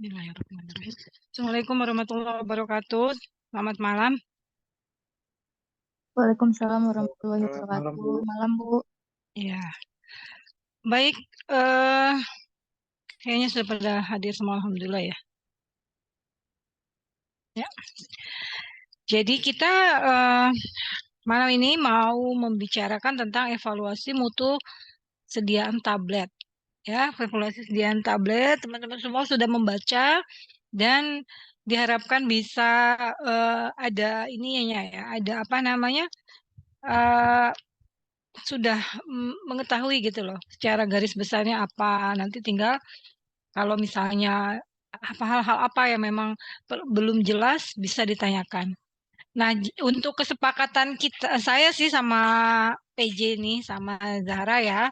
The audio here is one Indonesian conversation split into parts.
Bismillahirrahmanirrahim. Assalamualaikum warahmatullahi wabarakatuh. Selamat malam. Waalaikumsalam warahmatullahi Malam, wabarakatuh. Bu. Malam, Bu. Ya, baik. eh Kayaknya sudah pada hadir semua, alhamdulillah ya. Ya. Jadi kita malam ini mau membicarakan tentang evaluasi mutu sediaan tablet. Ya, evaluasi sediaan tablet. Teman-teman semua sudah membaca dan diharapkan bisa ada ininya ya, ada apa namanya? eh sudah mengetahui gitu loh secara garis besarnya apa. Nanti tinggal kalau misalnya apa hal-hal apa yang memang belum jelas bisa ditanyakan. Nah, untuk kesepakatan kita saya sih sama PJ nih sama Zahra ya,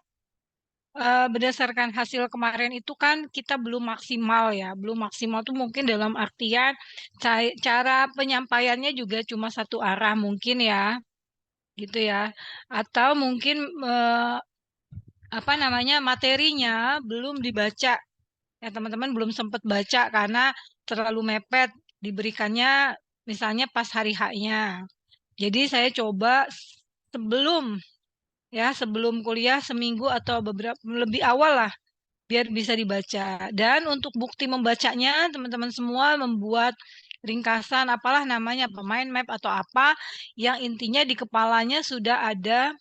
berdasarkan hasil kemarin itu kan kita belum maksimal ya, belum maksimal tuh mungkin dalam artian cara penyampaiannya juga cuma satu arah mungkin ya, gitu ya. Atau mungkin apa namanya materinya belum dibaca ya, teman-teman belum sempat baca karena terlalu mepet diberikannya misalnya pas hari H-nya. Jadi saya coba sebelum sebelum kuliah seminggu atau beberapa lebih awal lah biar bisa dibaca. Dan untuk bukti membacanya teman-teman semua membuat ringkasan apalah namanya pemain map atau apa yang intinya di kepalanya sudah ada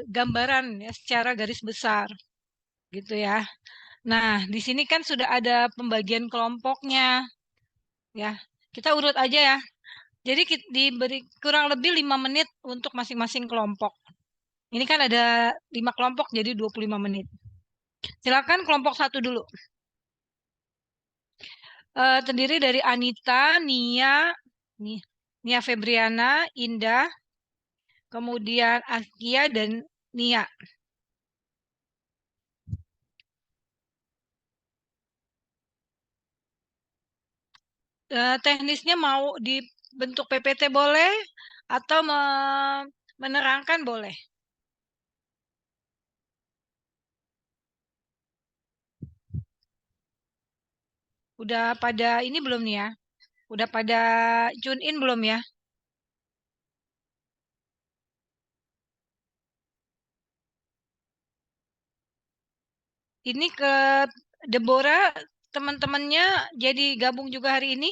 gambaran ya secara garis besar gitu ya. Nah, di sini kan sudah ada pembagian kelompoknya ya. Kita urut aja ya. Jadi diberi kurang lebih 5 menit untuk masing-masing kelompok. Ini kan ada 5 kelompok jadi 25 menit. Silakan kelompok satu dulu. Terdiri dari Anita, Nia Febriana, Indah, kemudian Askia dan Nia. Teknisnya mau dibentuk PPT boleh atau menerangkan boleh. Udah pada ini belum nih ya? Udah pada tune in belum ya? Ini ke Deborah, teman-temannya jadi gabung juga hari ini?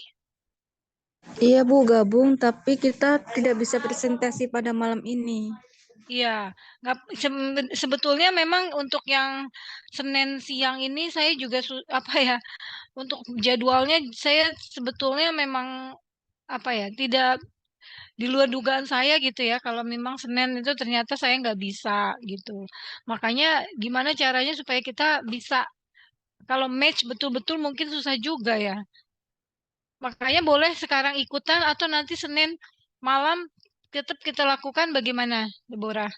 Iya, Bu, gabung, tapi kita tidak bisa presentasi pada malam ini. Iya, nggak sebetulnya memang untuk yang Senin siang ini saya juga apa ya, untuk jadwalnya saya sebetulnya memang apa ya, tidak di luar dugaan saya gitu ya. Kalau memang Senin itu ternyata saya nggak bisa gitu. Makanya gimana caranya supaya kita bisa kalau match betul-betul mungkin susah juga ya. Makanya boleh sekarang ikutan atau nanti Senin malam tetap kita lakukan bagaimana, Deborah?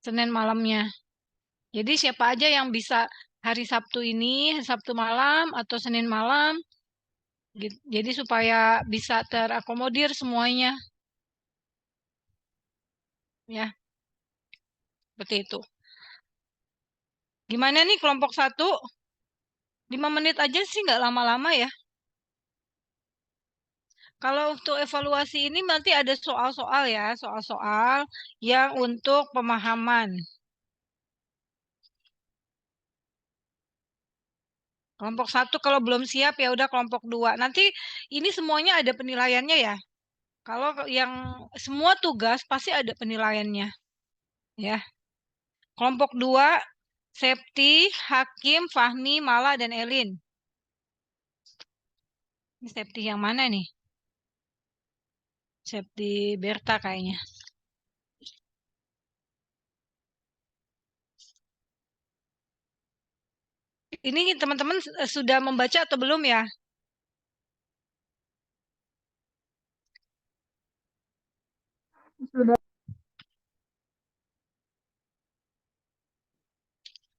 Senin malamnya. Jadi siapa aja yang bisa hari Sabtu ini, Sabtu malam atau Senin malam, jadi supaya bisa terakomodir semuanya, ya, seperti itu. Gimana nih kelompok satu? 5 menit aja sih nggak lama-lama ya. Kalau untuk evaluasi ini nanti ada soal-soal ya, soal-soal yang untuk pemahaman. Kelompok satu kalau belum siap ya udah kelompok dua. Nanti ini semuanya ada penilaiannya ya. Kalau yang semua tugas pasti ada penilaiannya ya. Kelompok dua, Septi, Hakim, Fahmi, Mala, dan Elin. Ini Septi yang mana nih? Septi Berta kayaknya. Ini teman-teman sudah membaca atau belum ya? Sudah.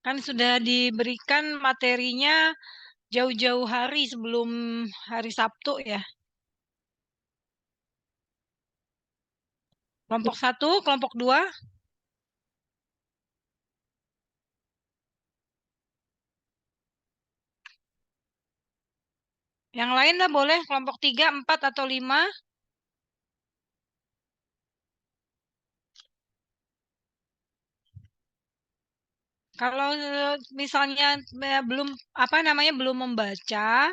Kan sudah diberikan materinya jauh-jauh hari sebelum hari Sabtu ya. Kelompok satu, kelompok dua. Yang lain lah boleh, kelompok 3, 4, atau 5. Kalau misalnya belum apa namanya belum membaca,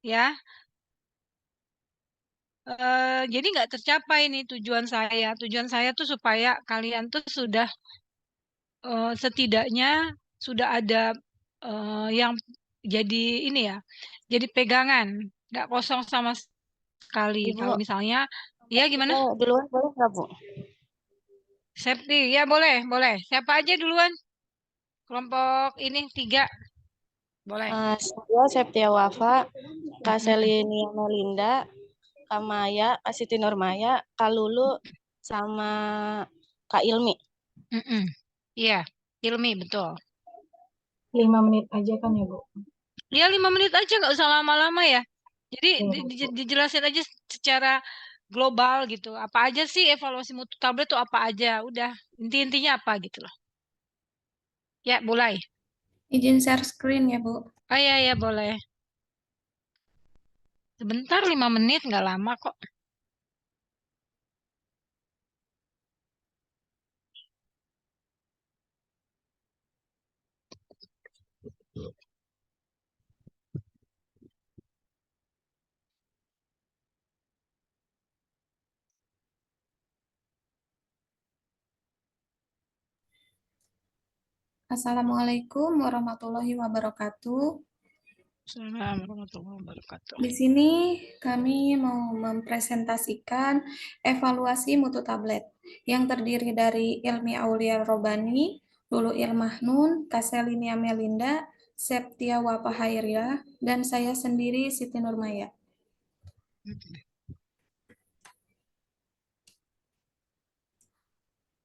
ya, jadi nggak tercapai nih tujuan saya. Tujuan saya tuh supaya kalian tuh sudah setidaknya sudah ada yang jadi ini ya, jadi pegangan, nggak kosong sama sekali. Ibu, Kalau misalnya, ya gimana? kita duluan boleh nggak, Bu? Septi, ya boleh, boleh. Siapa aja duluan? Kelompok ini 3, boleh. Saya Septia Wafa, Kak Mm-mm. Selini Melinda, Kak Maya, Kak Siti Nurmaya, Kak Lulu, sama Kak Ilmi. Mm-mm. Iya, Ilmi betul. 5 menit aja kan ya, Bu? Ya 5 menit aja, nggak usah lama-lama ya. Jadi Iya, Bu. dijelasin aja secara global gitu. Apa aja sih evaluasi mutu tablet tuh apa aja? Udah inti-intinya apa gitu loh. Ya mulai. Izin share screen ya, Bu. Oh iya ya boleh. Sebentar 5 menit nggak lama kok. Assalamualaikum warahmatullahi wabarakatuh. Assalamualaikum warahmatullahi wabarakatuh. Di sini kami mau mempresentasikan evaluasi mutu tablet yang terdiri dari Ilmi Aulia Robani, Lulu Ilmahnun, Kaselinia Melinda, Septia Wapahairia, dan saya sendiri Siti Nurmaya.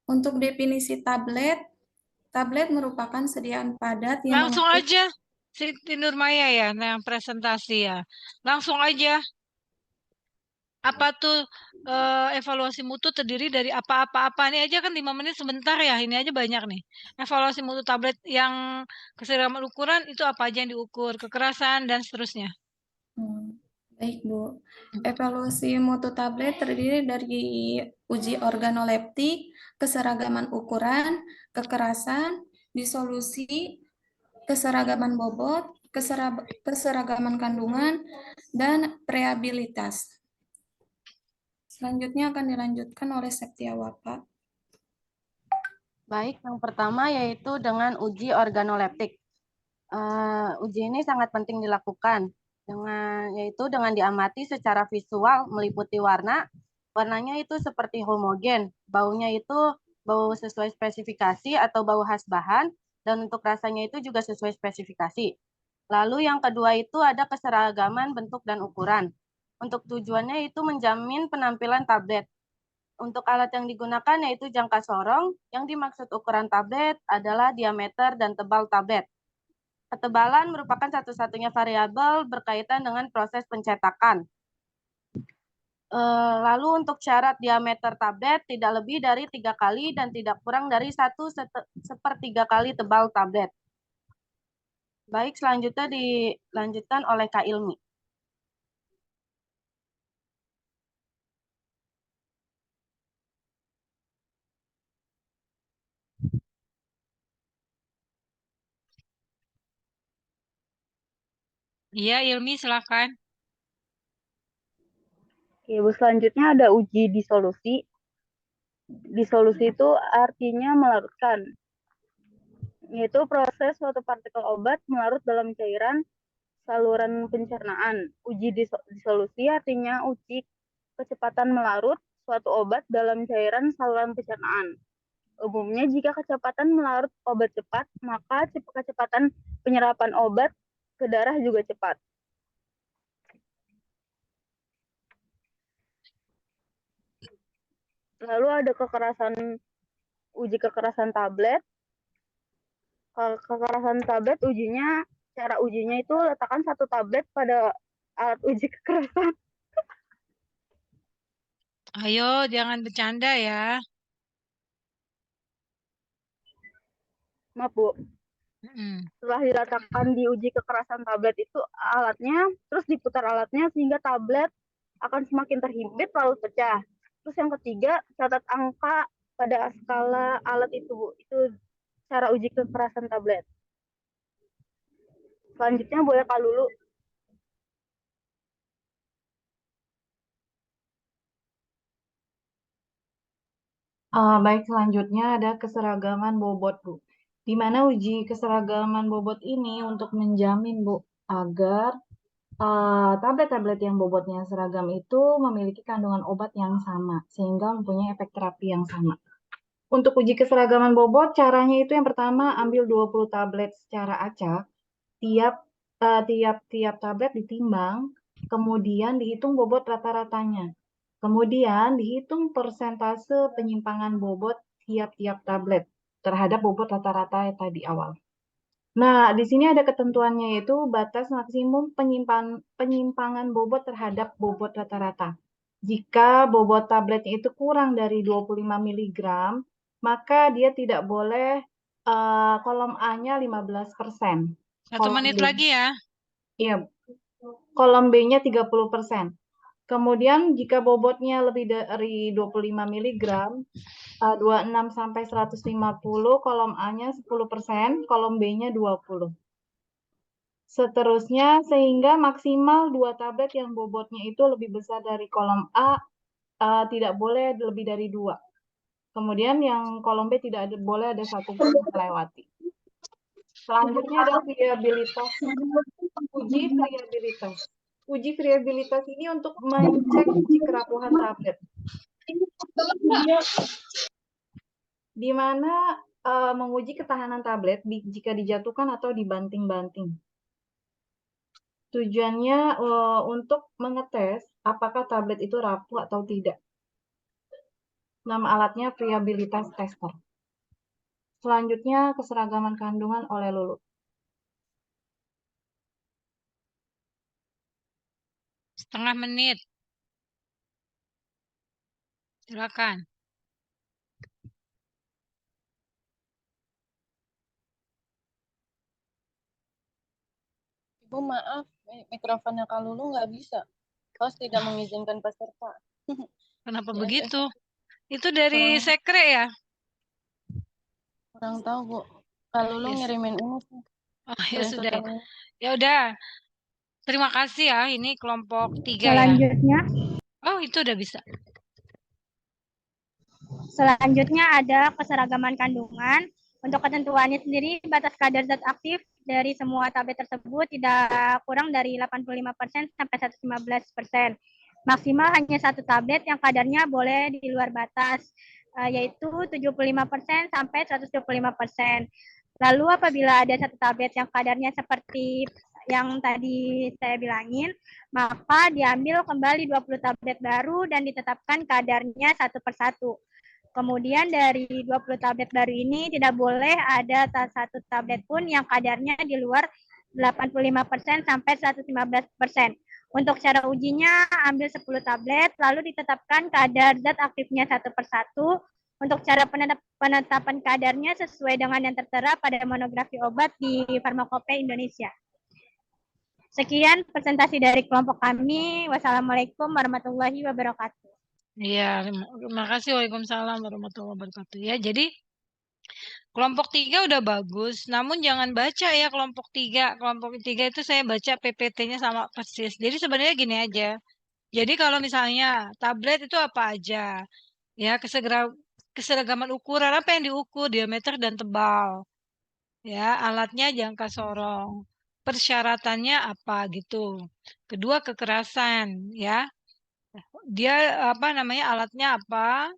Untuk definisi tablet, tablet merupakan sediaan padat yang Langsung mengandung. aja Siti Nurmaya ya, nah, yang presentasi ya. Langsung aja. Apa tuh evaluasi mutu terdiri dari apa-apa-apa? Ini aja kan 5 menit sebentar ya. Ini aja banyak nih. Evaluasi mutu tablet yang keseragaman ukuran itu apa aja yang diukur, kekerasan dan seterusnya. Baik, Bu. Evaluasi mutu tablet terdiri dari uji organoleptik, keseragaman ukuran, kekerasan, disolusi, keseragaman bobot, keseragaman kandungan, dan preabilitas. Selanjutnya akan dilanjutkan oleh Septia Wapa. Baik, yang pertama yaitu dengan uji organoleptik. Uji ini sangat penting dilakukan yaitu dengan diamati secara visual meliputi warna. Warnanya itu seperti homogen, baunya itu bau sesuai spesifikasi atau bau khas bahan, dan untuk rasanya itu juga sesuai spesifikasi. Lalu yang kedua itu ada keseragaman bentuk dan ukuran. Untuk tujuannya itu menjamin penampilan tablet. Untuk alat yang digunakan yaitu jangka sorong, yang dimaksud ukuran tablet adalah diameter dan tebal tablet. Ketebalan merupakan satu-satunya variabel berkaitan dengan proses pencetakan. Lalu untuk syarat diameter tablet tidak lebih dari 3 kali dan tidak kurang dari 1/3 kali tebal tablet. Baik, selanjutnya dilanjutkan oleh Kak Ilmi. Iya, Ilmi silakan. Oke, Bu, selanjutnya ada uji disolusi. Disolusi itu artinya melarutkan, yaitu proses suatu partikel obat melarut dalam cairan saluran pencernaan. Uji disolusi artinya uji kecepatan melarut suatu obat dalam cairan saluran pencernaan. Umumnya jika kecepatan melarut obat cepat, maka kecepatan penyerapan obat ke darah juga cepat. Lalu ada uji kekerasan tablet. Kalau kekerasan tablet cara ujinya itu letakkan satu tablet pada alat uji kekerasan. Ayo, jangan bercanda ya. Maaf, Bu. Mm-mm. Setelah diletakkan di uji kekerasan tablet itu alatnya, terus diputar alatnya sehingga tablet akan semakin terhimpit lalu pecah. Terus yang ketiga, catat angka pada skala alat itu, Bu. Itu cara uji kekerasan tablet. Selanjutnya boleh Kak Lulu. Baik, selanjutnya ada keseragaman bobot, Bu. Di mana uji keseragaman bobot ini untuk menjamin, Bu, agar tablet-tablet yang bobotnya seragam itu memiliki kandungan obat yang sama, sehingga mempunyai efek terapi yang sama. Untuk uji keseragaman bobot, caranya itu yang pertama, ambil 20 tablet secara acak, tiap tablet ditimbang, kemudian dihitung bobot rata-ratanya. Kemudian dihitung persentase penyimpangan bobot tiap-tiap tablet terhadap bobot rata-rata tadi awal. Nah, di sini ada ketentuannya yaitu batas maksimum penyimpangan bobot terhadap bobot rata-rata. Jika bobot tabletnya itu kurang dari 25 mg, maka dia tidak boleh kolom A-nya 15%. 1 menit lagi ya. Iya, kolom B-nya 30%. Kemudian jika bobotnya lebih dari 25 mg, 26 sampai 150, kolom A-nya 10%, kolom B-nya 20. Seterusnya, sehingga maksimal 2 tablet yang bobotnya itu lebih besar dari kolom A, tidak boleh lebih dari 2. Kemudian yang kolom B tidak boleh ada satu pun yang melewati. Selanjutnya ada viabilitas. Uji viabilitas. Uji viabilitas ini untuk mengecek uji kerapuhan tablet. Di mana menguji ketahanan tablet jika dijatuhkan atau dibanting-banting. Tujuannya untuk mengetes apakah tablet itu rapuh atau tidak. Nama alatnya viabilitas tester. Selanjutnya keseragaman kandungan oleh Lulu. Setengah menit. Silakan. Ibu maaf, mikrofonnya Kak Lulu nggak bisa. Host tidak mengizinkan peserta. Kenapa Ya, begitu? Itu dari sekre ya? Kurang tahu, Bu. Kak Lulu Yes. ngirimin ini sih. Oh ya sudah. Screenshot-nya. Ya udah. Terima kasih ya. Ini kelompok 3 ya. Selanjutnya, Oh itu udah bisa. selanjutnya ada keseragaman kandungan. Untuk ketentuannya sendiri, batas kadar zat aktif dari semua tablet tersebut tidak kurang dari 85% sampai 115%. Maksimal hanya satu tablet yang kadarnya boleh di luar batas, yaitu 75% sampai 125%. Lalu apabila ada satu tablet yang kadarnya seperti yang tadi saya bilangin, maka diambil kembali 20 tablet baru dan ditetapkan kadarnya satu persatu. Kemudian dari 20 tablet baru ini tidak boleh ada satu tablet pun yang kadarnya di luar 85% sampai 115%. Untuk cara ujinya, ambil 10 tablet, lalu ditetapkan kadar zat aktifnya satu persatu. Untuk cara penetapan kadarnya sesuai dengan yang tertera pada monografi obat di Farmakope Indonesia. Sekian presentasi dari kelompok kami. Wassalamualaikum warahmatullahi wabarakatuh. Iya, terima kasih. Waalaikumsalam warahmatullahi wabarakatuh. Ya, jadi kelompok 3 udah bagus, namun jangan baca ya kelompok 3. Kelompok 3 itu saya baca PPT-nya sama persis. Jadi sebenarnya gini aja. Jadi kalau misalnya tablet itu apa aja? Ya, keseragaman ukuran apa yang diukur, diameter dan tebal. Ya, alatnya jangka sorong. Persyaratannya apa gitu. Kedua kekerasan, ya. Dia apa namanya alatnya apa?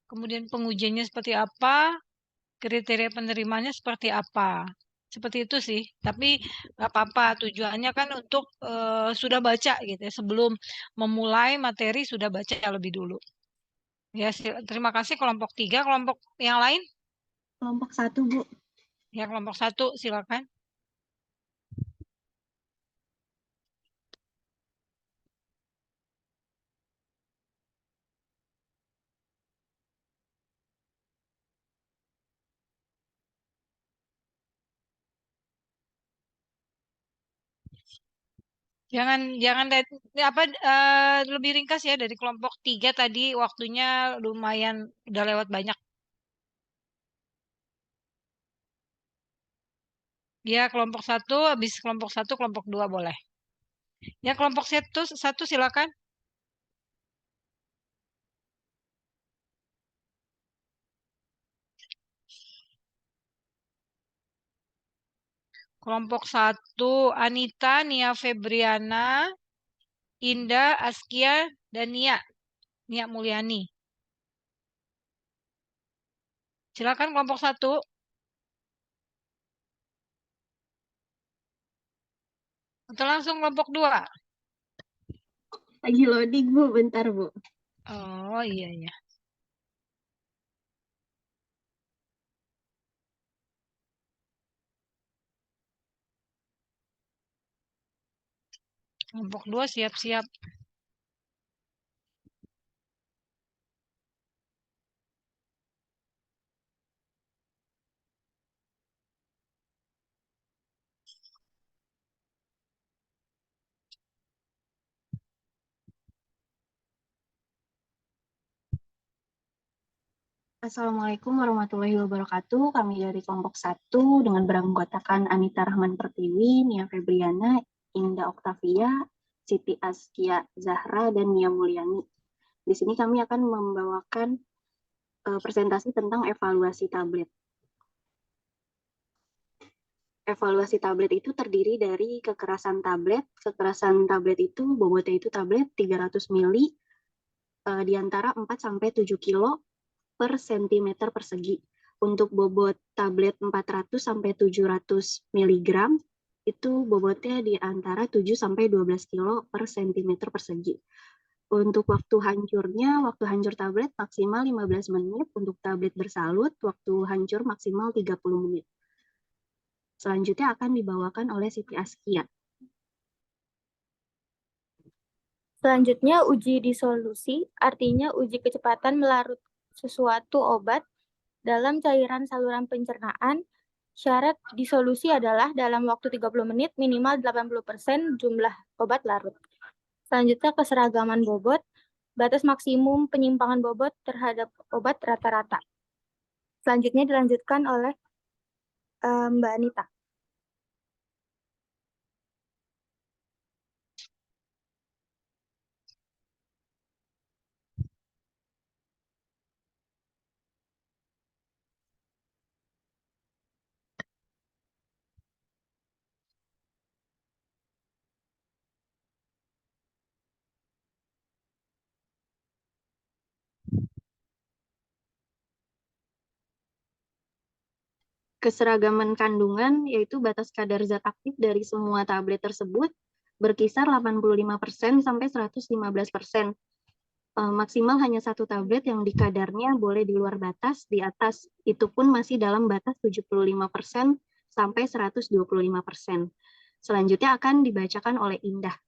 Kemudian pengujiannya seperti apa? Kriteria penerimanya seperti apa? Seperti itu sih. Tapi nggak apa-apa. Tujuannya kan untuk sudah baca gitu ya. Sebelum memulai materi sudah baca lebih dulu. Ya, terima kasih kelompok 3. Kelompok yang lain? Kelompok 1, Bu. Ya, kelompok 1 silakan. Jangan lebih ringkas ya, dari kelompok 3 tadi waktunya lumayan udah lewat banyak. Ya, kelompok 1 habis kelompok 1 kelompok 2 boleh. Ya, kelompok 1 silakan. Kelompok 1 Anita, Nia Febriana, Indah, Askia, dan Nia Mulyani. Silakan kelompok 1. Atau langsung kelompok 2. Lagi loading, Bu. Bentar, Bu. Oh, iya. Kelompok 2 siap-siap. Assalamualaikum warahmatullahi wabarakatuh. Kami dari kelompok 1 dengan beranggotakan Anita Rahman Pertiwi, Nia Febriana, Indah Oktavia, Siti Askia Zahra, dan Nia Mulyani. Di sini kami akan membawakan presentasi tentang evaluasi tablet. Evaluasi tablet itu terdiri dari kekerasan tablet. Kekerasan tablet itu bobotnya itu tablet 300 ml di antara 4-7 kilo per cm persegi. Untuk bobot tablet 400-700 mg itu bobotnya di antara 7-12 kilo per cm persegi. Untuk waktu hancur tablet maksimal 15 menit, untuk tablet bersalut waktu hancur maksimal 30 menit. Selanjutnya akan dibawakan oleh Siti Askia. Selanjutnya uji disolusi, artinya uji kecepatan melarut sesuatu obat dalam cairan saluran pencernaan. Syarat disolusi adalah dalam waktu 30 menit minimal 80% jumlah obat larut. Selanjutnya keseragaman bobot, batas maksimum penyimpangan bobot terhadap obat rata-rata. Selanjutnya dilanjutkan oleh Mbak Anita. Keseragaman kandungan yaitu batas kadar zat aktif dari semua tablet tersebut berkisar 85% sampai 115%. Maksimal hanya satu tablet yang di kadarnya boleh di luar batas, di atas itu pun masih dalam batas 75% sampai 125%. Selanjutnya akan dibacakan oleh Indah.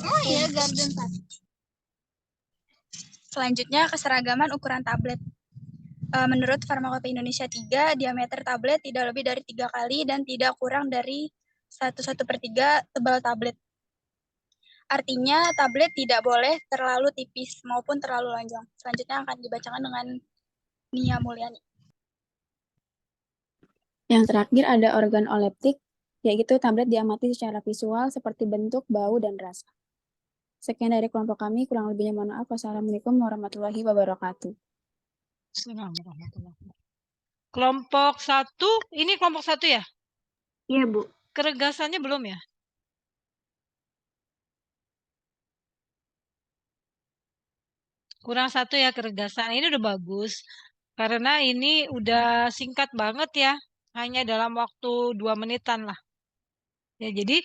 Oh iya, Garden 1. Selanjutnya keseragaman ukuran tablet. Menurut Farmakope Indonesia 3, diameter tablet tidak lebih dari 3 kali dan tidak kurang dari 1/1/3 tebal tablet. Artinya tablet tidak boleh terlalu tipis maupun terlalu lonjong. Selanjutnya akan dibacakan dengan Nia Mulyani. Yang terakhir ada organoleptik, yaitu tablet diamati secara visual seperti bentuk, bau, dan rasa. Sekian dari kelompok kami, kurang lebihnya mohon maaf. Wassalamualaikum warahmatullahi wabarakatuh. Kelompok 1, ini kelompok 1 ya? Iya, Bu. Keregasannya belum ya? Kurang 1 ya keregasan. Ini udah bagus. Karena ini udah singkat banget ya. Hanya dalam waktu 2 menitan lah. Ya, jadi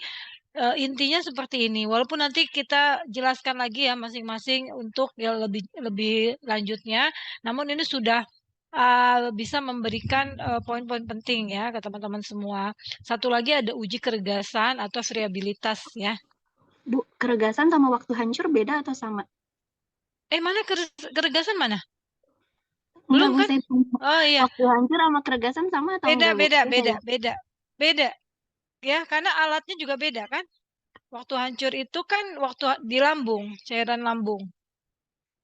intinya seperti ini. Walaupun nanti kita jelaskan lagi ya masing-masing untuk ya lebih lanjutnya. Namun ini sudah bisa memberikan poin-poin penting ya ke teman-teman semua. Satu lagi ada uji keregasan atau variabilitas ya. Bu, keregasan sama waktu hancur beda atau sama? Mana keregasan mana? Belum Kan? Oh iya. Waktu hancur sama keregasan sama atau enggak, Bu? Beda. Ya, karena alatnya juga beda kan? Waktu hancur itu kan waktu di lambung, cairan lambung.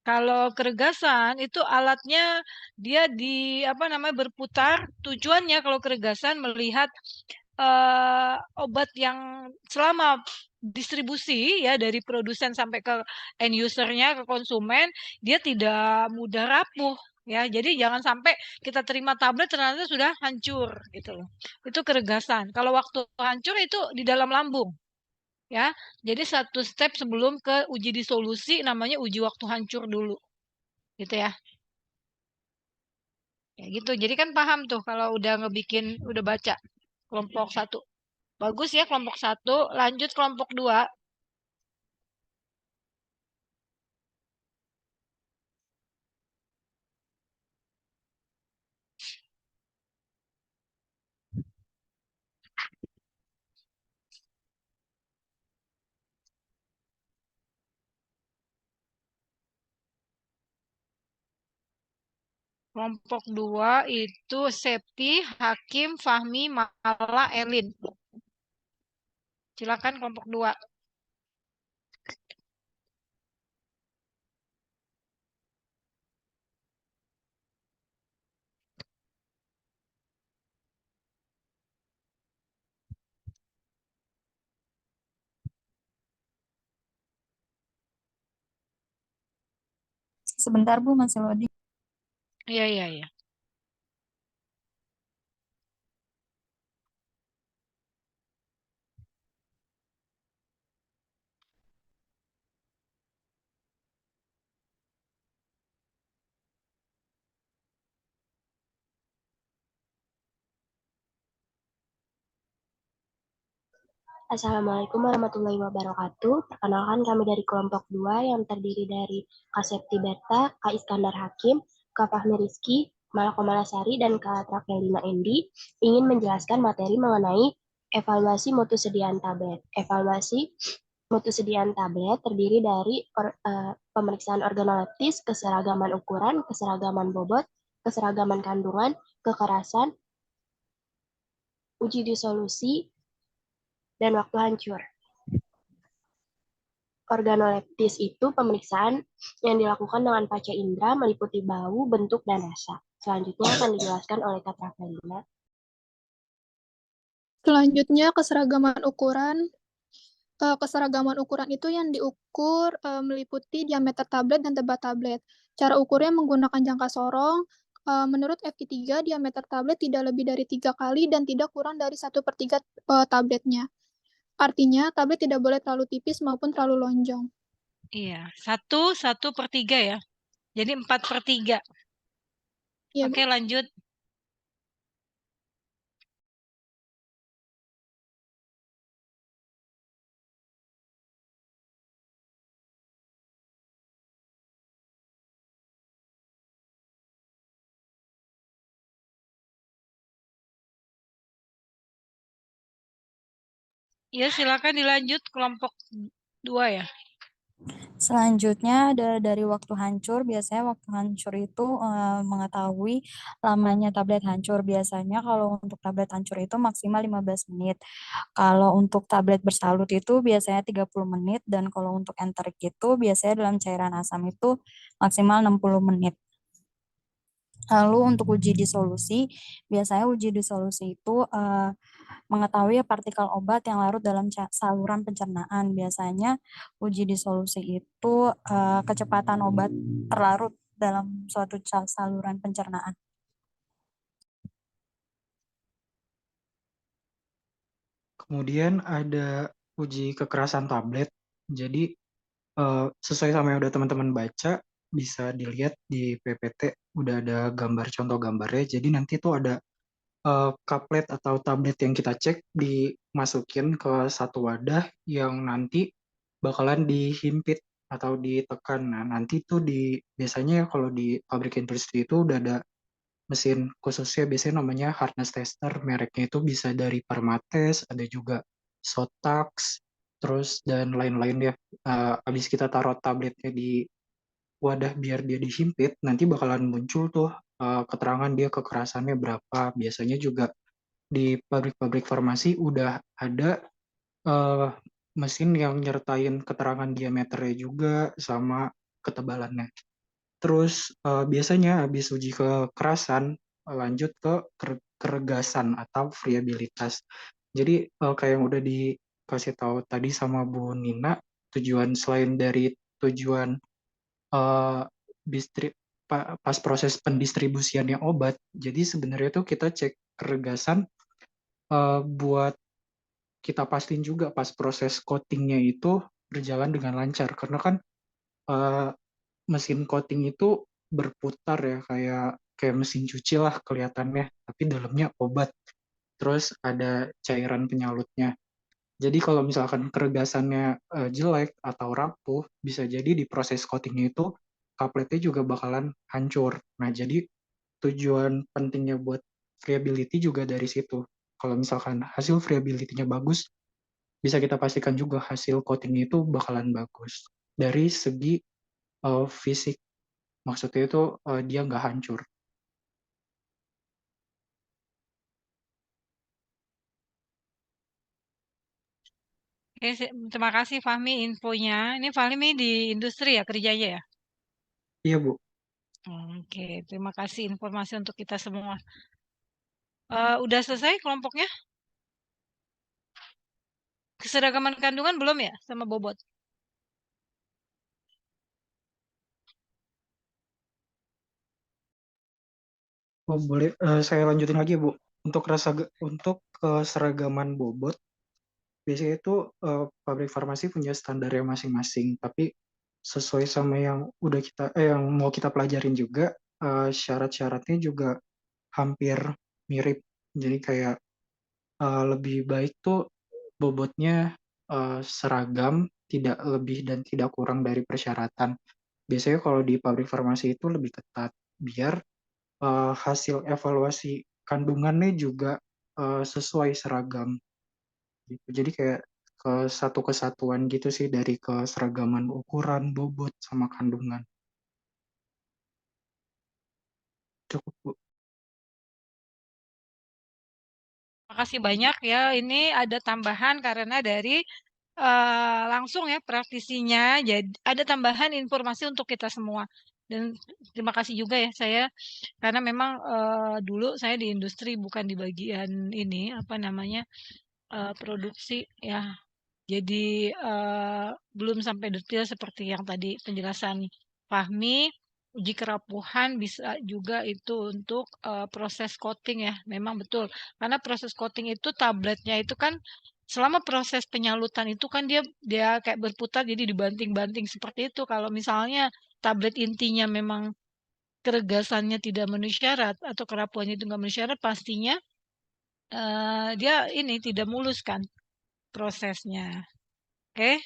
Kalau keregasan itu alatnya dia berputar. Tujuannya kalau keregasan melihat obat yang selama distribusi ya dari produsen sampai ke end usernya, ke konsumen, dia tidak mudah rapuh ya. Jadi jangan sampai kita terima tablet ternyata sudah hancur gitu loh. Itu keregasan. Kalau waktu hancur itu di dalam lambung. Ya, jadi satu step sebelum ke uji disolusi namanya uji waktu hancur dulu, gitu ya. Ya gitu. Jadi kan paham tuh kalau udah baca kelompok 1. Bagus ya kelompok 1. Lanjut kelompok 2. Kelompok 2 itu Septi, Hakim, Fahmi, Mala, Elin. Silakan kelompok 2. Sebentar Bu, masih loading. Iya, iya, iya. Assalamualaikum warahmatullahi wabarakatuh. Perkenalkan kami dari kelompok 2 yang terdiri dari Kak Septi Berta, Kak Iskandar Hakim, Kak Fahmi Rizky, Mala Komalasari, dan Kak Travelina Endi ingin menjelaskan materi mengenai evaluasi mutu sediaan tablet. Evaluasi mutu sediaan tablet terdiri dari pemeriksaan organoleptis, keseragaman ukuran, keseragaman bobot, keseragaman kandungan, kekerasan, uji disolusi, dan waktu hancur. Organoleptis itu pemeriksaan yang dilakukan dengan panca indera meliputi bau, bentuk, dan rasa. Selanjutnya akan dijelaskan oleh Kak Travelina. Selanjutnya keseragaman ukuran. Keseragaman ukuran itu yang diukur meliputi diameter tablet dan tebal tablet. Cara ukurnya menggunakan jangka sorong. Menurut FI3, diameter tablet tidak lebih dari 3 kali dan tidak kurang dari 1/3 tabletnya. Artinya, tablet tidak boleh terlalu tipis maupun terlalu lonjong. Iya, 1/3 ya. Jadi 4/3. Iya, Oke, lanjut. Ya, silakan dilanjut kelompok 2 ya. Selanjutnya ada dari waktu hancur. Biasanya waktu hancur itu mengetahui lamanya tablet hancur. Biasanya kalau untuk tablet hancur itu maksimal 15 menit. Kalau untuk tablet bersalut itu biasanya 30 menit. Dan kalau untuk enterik itu biasanya dalam cairan asam itu maksimal 60 menit. Lalu untuk uji disolusi, biasanya uji disolusi itu mengetahui partikel obat yang larut dalam saluran pencernaan. Biasanya uji disolusi itu kecepatan obat terlarut dalam suatu saluran pencernaan. Kemudian ada uji kekerasan tablet. Jadi sesuai sama yang udah teman-teman baca, bisa dilihat di PPT udah ada contoh gambarnya. Jadi nanti tuh ada kaplet atau tablet yang kita cek dimasukin ke satu wadah yang nanti bakalan dihimpit atau ditekan. Nah, nanti tuh biasanya kalau di pabrik industri itu udah ada mesin khususnya, biasanya namanya hardness tester. Mereknya itu bisa dari Permates, ada juga Sotax, terus dan lain-lain ya. Habis kita taruh tabletnya di wadah biar dia dihimpit, nanti bakalan muncul tuh keterangan dia kekerasannya berapa. Biasanya juga di pabrik-pabrik farmasi udah ada mesin yang nyertain keterangan diameternya juga sama ketebalannya. Terus biasanya habis uji kekerasan lanjut ke keregasan atau friabilitas. Jadi kayak yang udah dikasih tahu tadi sama Bu Nina, tujuan selain dari tujuan eh, pas proses pendistribusiannya obat, jadi sebenarnya tuh kita cek keregasan buat kita pastiin juga pas proses coatingnya itu berjalan dengan lancar. Karena kan eh, mesin coating itu berputar ya, kayak mesin cuci lah kelihatannya, tapi dalamnya obat. Terus ada cairan penyalutnya. Jadi kalau misalkan keregasannya jelek atau rapuh, bisa jadi di proses coatingnya itu kapletnya juga bakalan hancur. Nah, jadi tujuan pentingnya buat friability juga dari situ. Kalau misalkan hasil friability-nya bagus, bisa kita pastikan juga hasil coatingnya itu bakalan bagus. Dari segi fisik, maksudnya itu dia nggak hancur. Oke, terima kasih Fahmi infonya. Ini Fahmi di industri ya kerjanya ya? Iya, Bu. Oke, terima kasih informasi untuk kita semua. Udah selesai kelompoknya? Keseragaman kandungan belum ya sama bobot? Oh, boleh saya lanjutin lagi, Bu. Untuk keseragaman bobot, biasanya itu pabrik farmasi punya standarnya masing-masing, tapi sesuai sama yang yang mau kita pelajarin juga, syarat-syaratnya juga hampir mirip. Jadi kayak lebih baik tuh bobotnya seragam, tidak lebih dan tidak kurang dari persyaratan. Biasanya kalau di pabrik farmasi itu lebih ketat, biar hasil evaluasi kandungannya juga sesuai seragam. Gitu. Jadi kayak satu kesatuan gitu sih dari keseragaman ukuran, bobot, sama kandungan. Cukup, Bu. Makasih banyak ya. Ini ada tambahan karena dari langsung ya praktisinya. Jadi ada tambahan informasi untuk kita semua. Dan terima kasih juga ya saya karena memang dulu saya di industri bukan di bagian ini apa namanya produksi ya. Jadi belum sampai detail seperti yang tadi penjelasan Fahmi. Uji kerapuhan bisa juga itu untuk proses coating ya. Memang betul. Karena proses coating itu tabletnya itu kan selama proses penyalutan itu kan dia kayak berputar jadi dibanting-banting seperti itu. Kalau misalnya tablet intinya memang keregasannya tidak memenuhi syarat atau kerapuhannya itu nggak memenuhi syarat, pastinya dia ini tidak mulus kan prosesnya. Oke,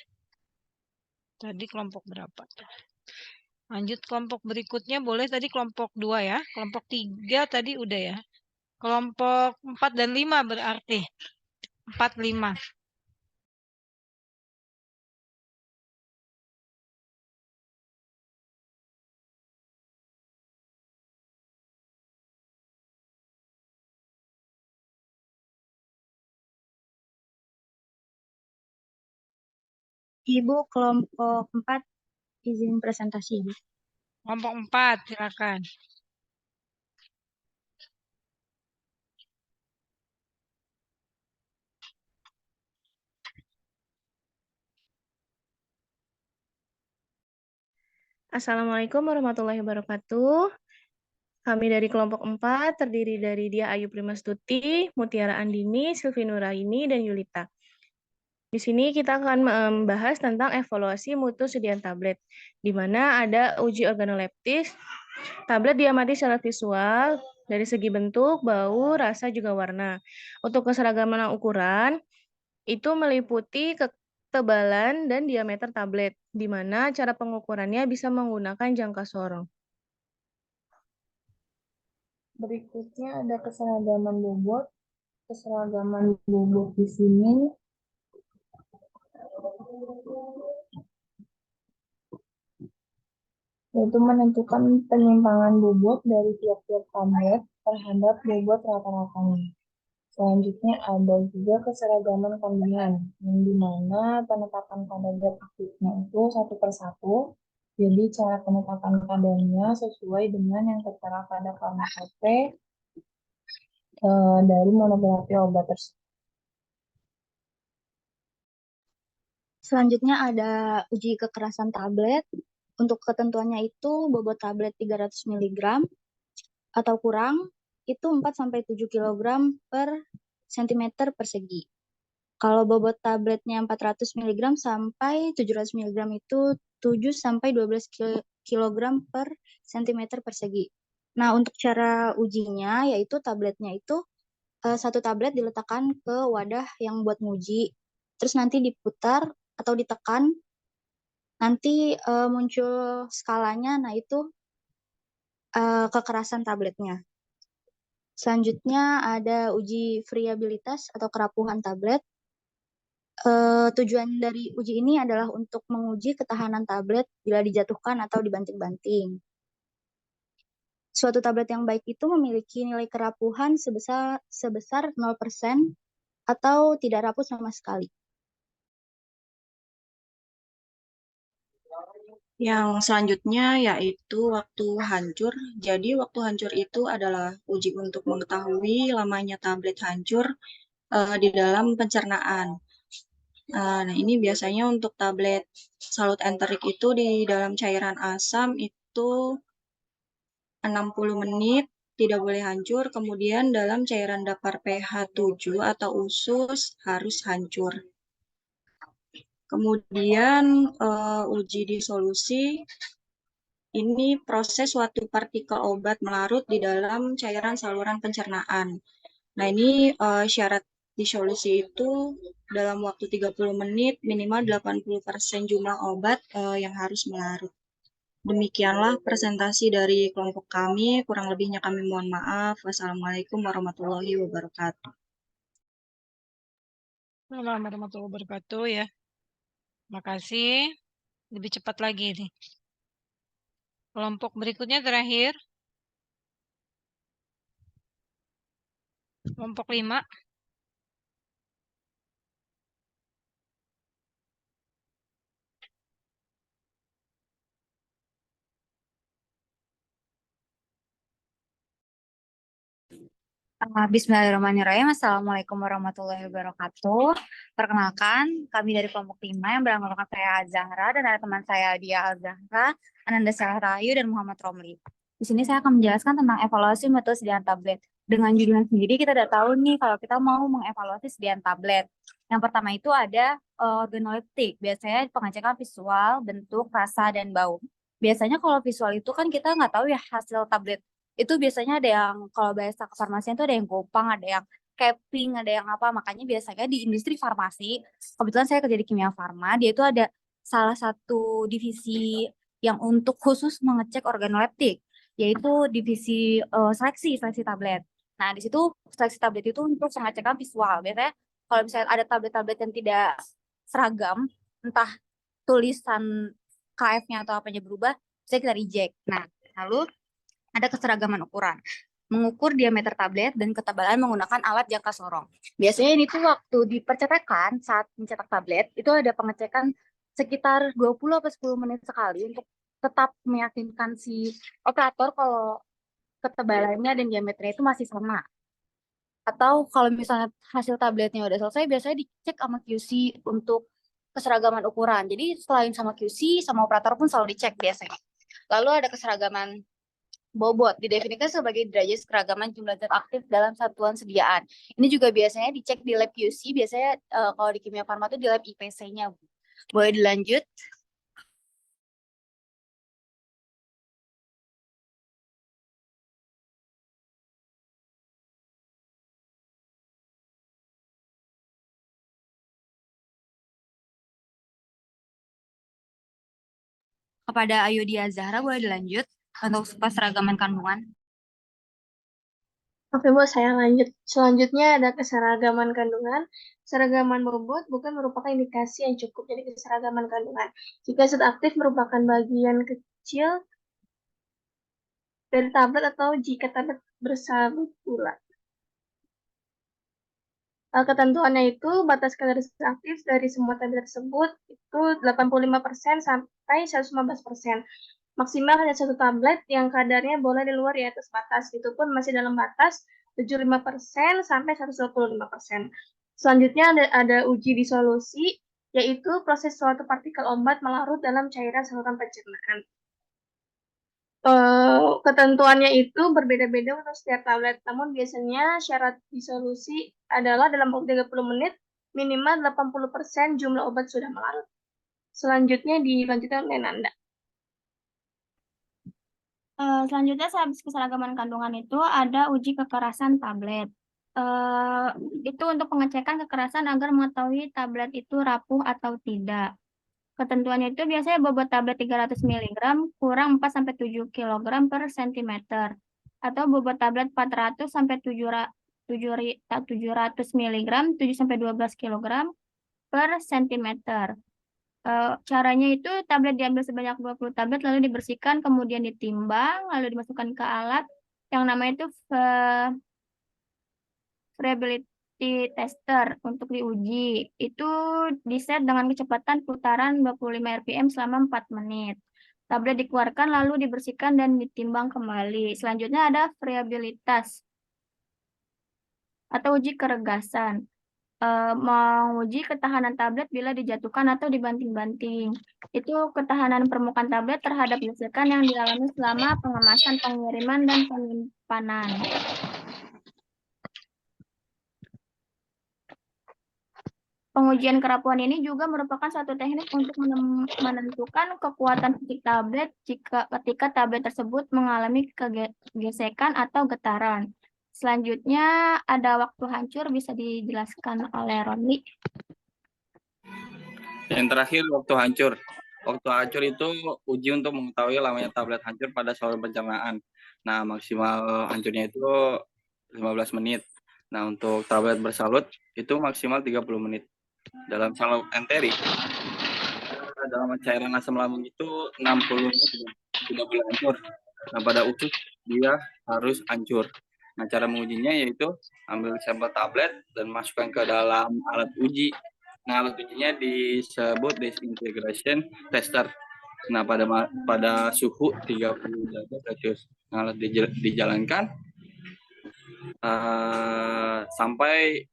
tadi kelompok berapa tuh? Lanjut kelompok berikutnya boleh tadi kelompok 2 ya. Kelompok 3 tadi udah ya. Kelompok 4 dan 5 berarti. 4, 5. Ibu kelompok 4 izin presentasi, Ibu. Kelompok 4 silakan. Assalamualaikum warahmatullahi wabarakatuh. Kami dari kelompok 4 terdiri dari Dia Ayu Primastuti, Mutiara Andini, Silvi Nuraini, dan Yulita. Di sini kita akan membahas tentang evaluasi mutu sediaan tablet, di mana ada uji organoleptis. Tablet diamati secara visual dari segi bentuk, bau, rasa, juga warna. Untuk keseragaman ukuran, itu meliputi ketebalan dan diameter tablet, di mana cara pengukurannya bisa menggunakan jangka sorong. Berikutnya ada keseragaman bobot. Keseragaman bobot di sini yaitu menentukan penyimpangan bobot dari tiap-tiap tablet terhadap bobot rata-ratanya. Selanjutnya ada juga keseragaman kandungan, yang dimana penetapan kadar zat aktifnya itu satu per satu. Jadi cara penetapan kadarnya sesuai dengan yang tertera pada farmakope dari monoterapi obat tersebut. Selanjutnya ada uji kekerasan tablet. Untuk ketentuannya itu bobot tablet 300 mg atau kurang itu 4-7 kg per cm persegi. Kalau bobot tabletnya 400 mg sampai 700 mg itu 7-12 kg per cm persegi. Nah, untuk cara ujinya yaitu tabletnya itu satu tablet diletakkan ke wadah yang buat nguji, terus nanti diputar atau ditekan, nanti muncul skalanya, nah itu kekerasan tabletnya. Selanjutnya ada uji friabilitas atau kerapuhan tablet. Tujuan dari uji ini adalah untuk menguji ketahanan tablet bila dijatuhkan atau dibanting-banting. Suatu tablet yang baik itu memiliki nilai kerapuhan sebesar 0% atau tidak rapuh sama sekali. Yang selanjutnya yaitu waktu hancur. Jadi waktu hancur itu adalah uji untuk mengetahui lamanya tablet hancur di dalam pencernaan. Nah, ini biasanya untuk tablet salut enterik itu di dalam cairan asam itu 60 menit, tidak boleh hancur. Kemudian dalam cairan dapar pH 7 atau usus harus hancur. Kemudian uji disolusi, ini proses suatu partikel obat melarut di dalam cairan saluran pencernaan. Nah, ini syarat disolusi itu dalam waktu 30 menit minimal 80% jumlah obat yang harus melarut. Demikianlah presentasi dari kelompok kami, kurang lebihnya kami mohon maaf. Wassalamualaikum warahmatullahi wabarakatuh. Waalaikumsalam warahmatullahi wabarakatuh ya. Makasih. Lebih cepat lagi nih. Kelompok berikutnya terakhir. Kelompok 5. Bismillahirrahmanirrahim. Assalamualaikum warahmatullahi wabarakatuh. Perkenalkan, kami dari kelompok 5 yang beranggotakan saya Azahra dan ada teman saya Dia Azahra, Ananda Rahayu, dan Muhammad Romli. Di sini saya akan menjelaskan tentang evaluasi metode sediaan tablet. Dengan judulnya sendiri kita udah tahu nih kalau kita mau mengevaluasi sediaan tablet. Yang pertama itu ada organoleptik, biasanya pengecekan visual, bentuk, rasa, dan bau. Biasanya kalau visual itu kan kita nggak tahu ya hasil tablet itu biasanya ada yang kalau bahasa kefarmasian itu ada yang gopang, ada yang capping, ada yang apa. Makanya biasanya di industri farmasi, kebetulan saya kerja di kimia farma, dia itu ada salah satu divisi yang untuk khusus mengecek organoleptik, yaitu divisi seleksi tablet. Nah, di situ seleksi tablet itu untuk pengecekan visual. Biasanya kalau misalnya ada tablet-tablet yang tidak seragam, entah tulisan KF-nya atau apanya berubah, bisa kita reject. Nah, lalu ada keseragaman ukuran. Mengukur diameter tablet dan ketebalan menggunakan alat jangka sorong. Biasanya ini tuh waktu di percetakan, saat mencetak tablet, itu ada pengecekan sekitar 20 atau 10 menit sekali untuk tetap meyakinkan si operator kalau ketebalannya dan diameternya itu masih sama. Atau kalau misalnya hasil tabletnya udah selesai, biasanya dicek sama QC untuk keseragaman ukuran. Jadi selain sama QC, sama operator pun selalu dicek biasanya. Lalu ada keseragaman bobot, didefinisikan sebagai derajat keragaman jumlah zat aktif dalam satuan sediaan. Ini juga biasanya dicek di lab QC, biasanya kalau di kimia farma itu di lab IPC-nya. Boleh dilanjut? Kepada Ayudia Zahra, boleh dilanjut untuk keseragaman kandungan. Oke, Bu, saya lanjut. Selanjutnya ada keseragaman kandungan. Keseragaman bobot bukan merupakan indikasi yang cukup dari keseragaman kandungan. Jika zat aktif merupakan bagian kecil dari tablet atau jika tablet bersahabat pula. Ketentuannya itu batas kadar zat aktif dari semua tablet tersebut itu 85% sampai 115%. Maksimal hanya satu tablet yang kadarnya boleh di luar di atas batas. Itu pun masih dalam batas 75% sampai 125%. Selanjutnya ada uji disolusi, yaitu proses suatu partikel obat melarut dalam cairan saluran pencernaan. Ketentuannya itu berbeda-beda untuk setiap tablet, namun biasanya syarat disolusi adalah dalam waktu 30 menit, minimal 80% jumlah obat sudah melarut. Selanjutnya dilanjutkan oleh Nanda. Selanjutnya, sehabis keseragaman kandungan itu ada uji kekerasan tablet. Itu untuk pengecekan kekerasan agar mengetahui tablet itu rapuh atau tidak. Ketentuannya itu biasanya bobot tablet 300 mg kurang 4-7 kg per cm. Atau bobot tablet 400-700 mg 7-12 kg per cm. Caranya itu tablet diambil sebanyak 20 tablet lalu dibersihkan, kemudian ditimbang, lalu dimasukkan ke alat yang namanya itu variability tester untuk diuji. Itu diset dengan kecepatan putaran 25 rpm selama 4 menit. Tablet dikeluarkan lalu dibersihkan dan ditimbang kembali. Selanjutnya ada variabilitas atau uji keregasan. Menguji ketahanan tablet bila dijatuhkan atau dibanting-banting. Itu ketahanan permukaan tablet terhadap gesekan yang dialami selama pengemasan, pengiriman, dan penyimpanan. Pengujian kerapuhan ini juga merupakan satu teknik untuk menentukan kekuatan fisik tablet ketika tablet tersebut mengalami gesekan atau getaran. Selanjutnya ada waktu hancur, bisa dijelaskan oleh Roni. Yang terakhir, waktu hancur. Waktu hancur itu uji untuk mengetahui lamanya tablet hancur pada saluran pencernaan. Nah, maksimal hancurnya itu 15 menit. Nah, untuk tablet bersalut itu maksimal 30 menit. Dalam saluran enteri, dalam cairan asam lambung itu 60 menit sudah boleh hancur. Nah, pada usus dia harus hancur. Nah, cara mengujinya yaitu ambil sampel tablet dan masukkan ke dalam alat uji. Nah, alat ujinya disebut disintegration tester. Nah, pada suhu 30 derajat Celcius. Nah, alat dijalankan sampai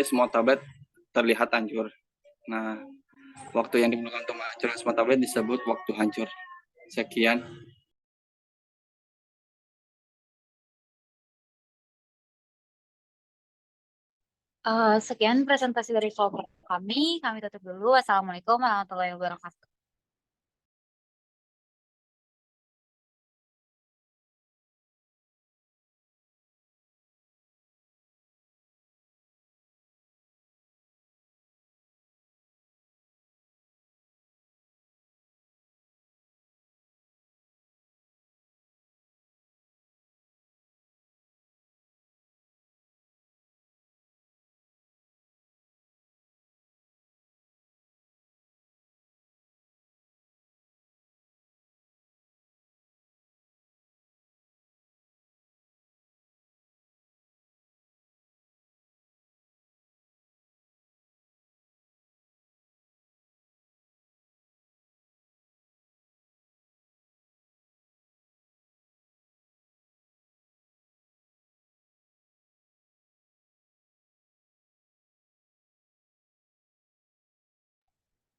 semua tablet terlihat hancur. Nah, waktu yang digunakan untuk menghancurkan semua tablet disebut waktu hancur. Sekian. Sekian presentasi dari kelompok kami. Kami tutup dulu. Wassalamualaikum warahmatullahi wabarakatuh.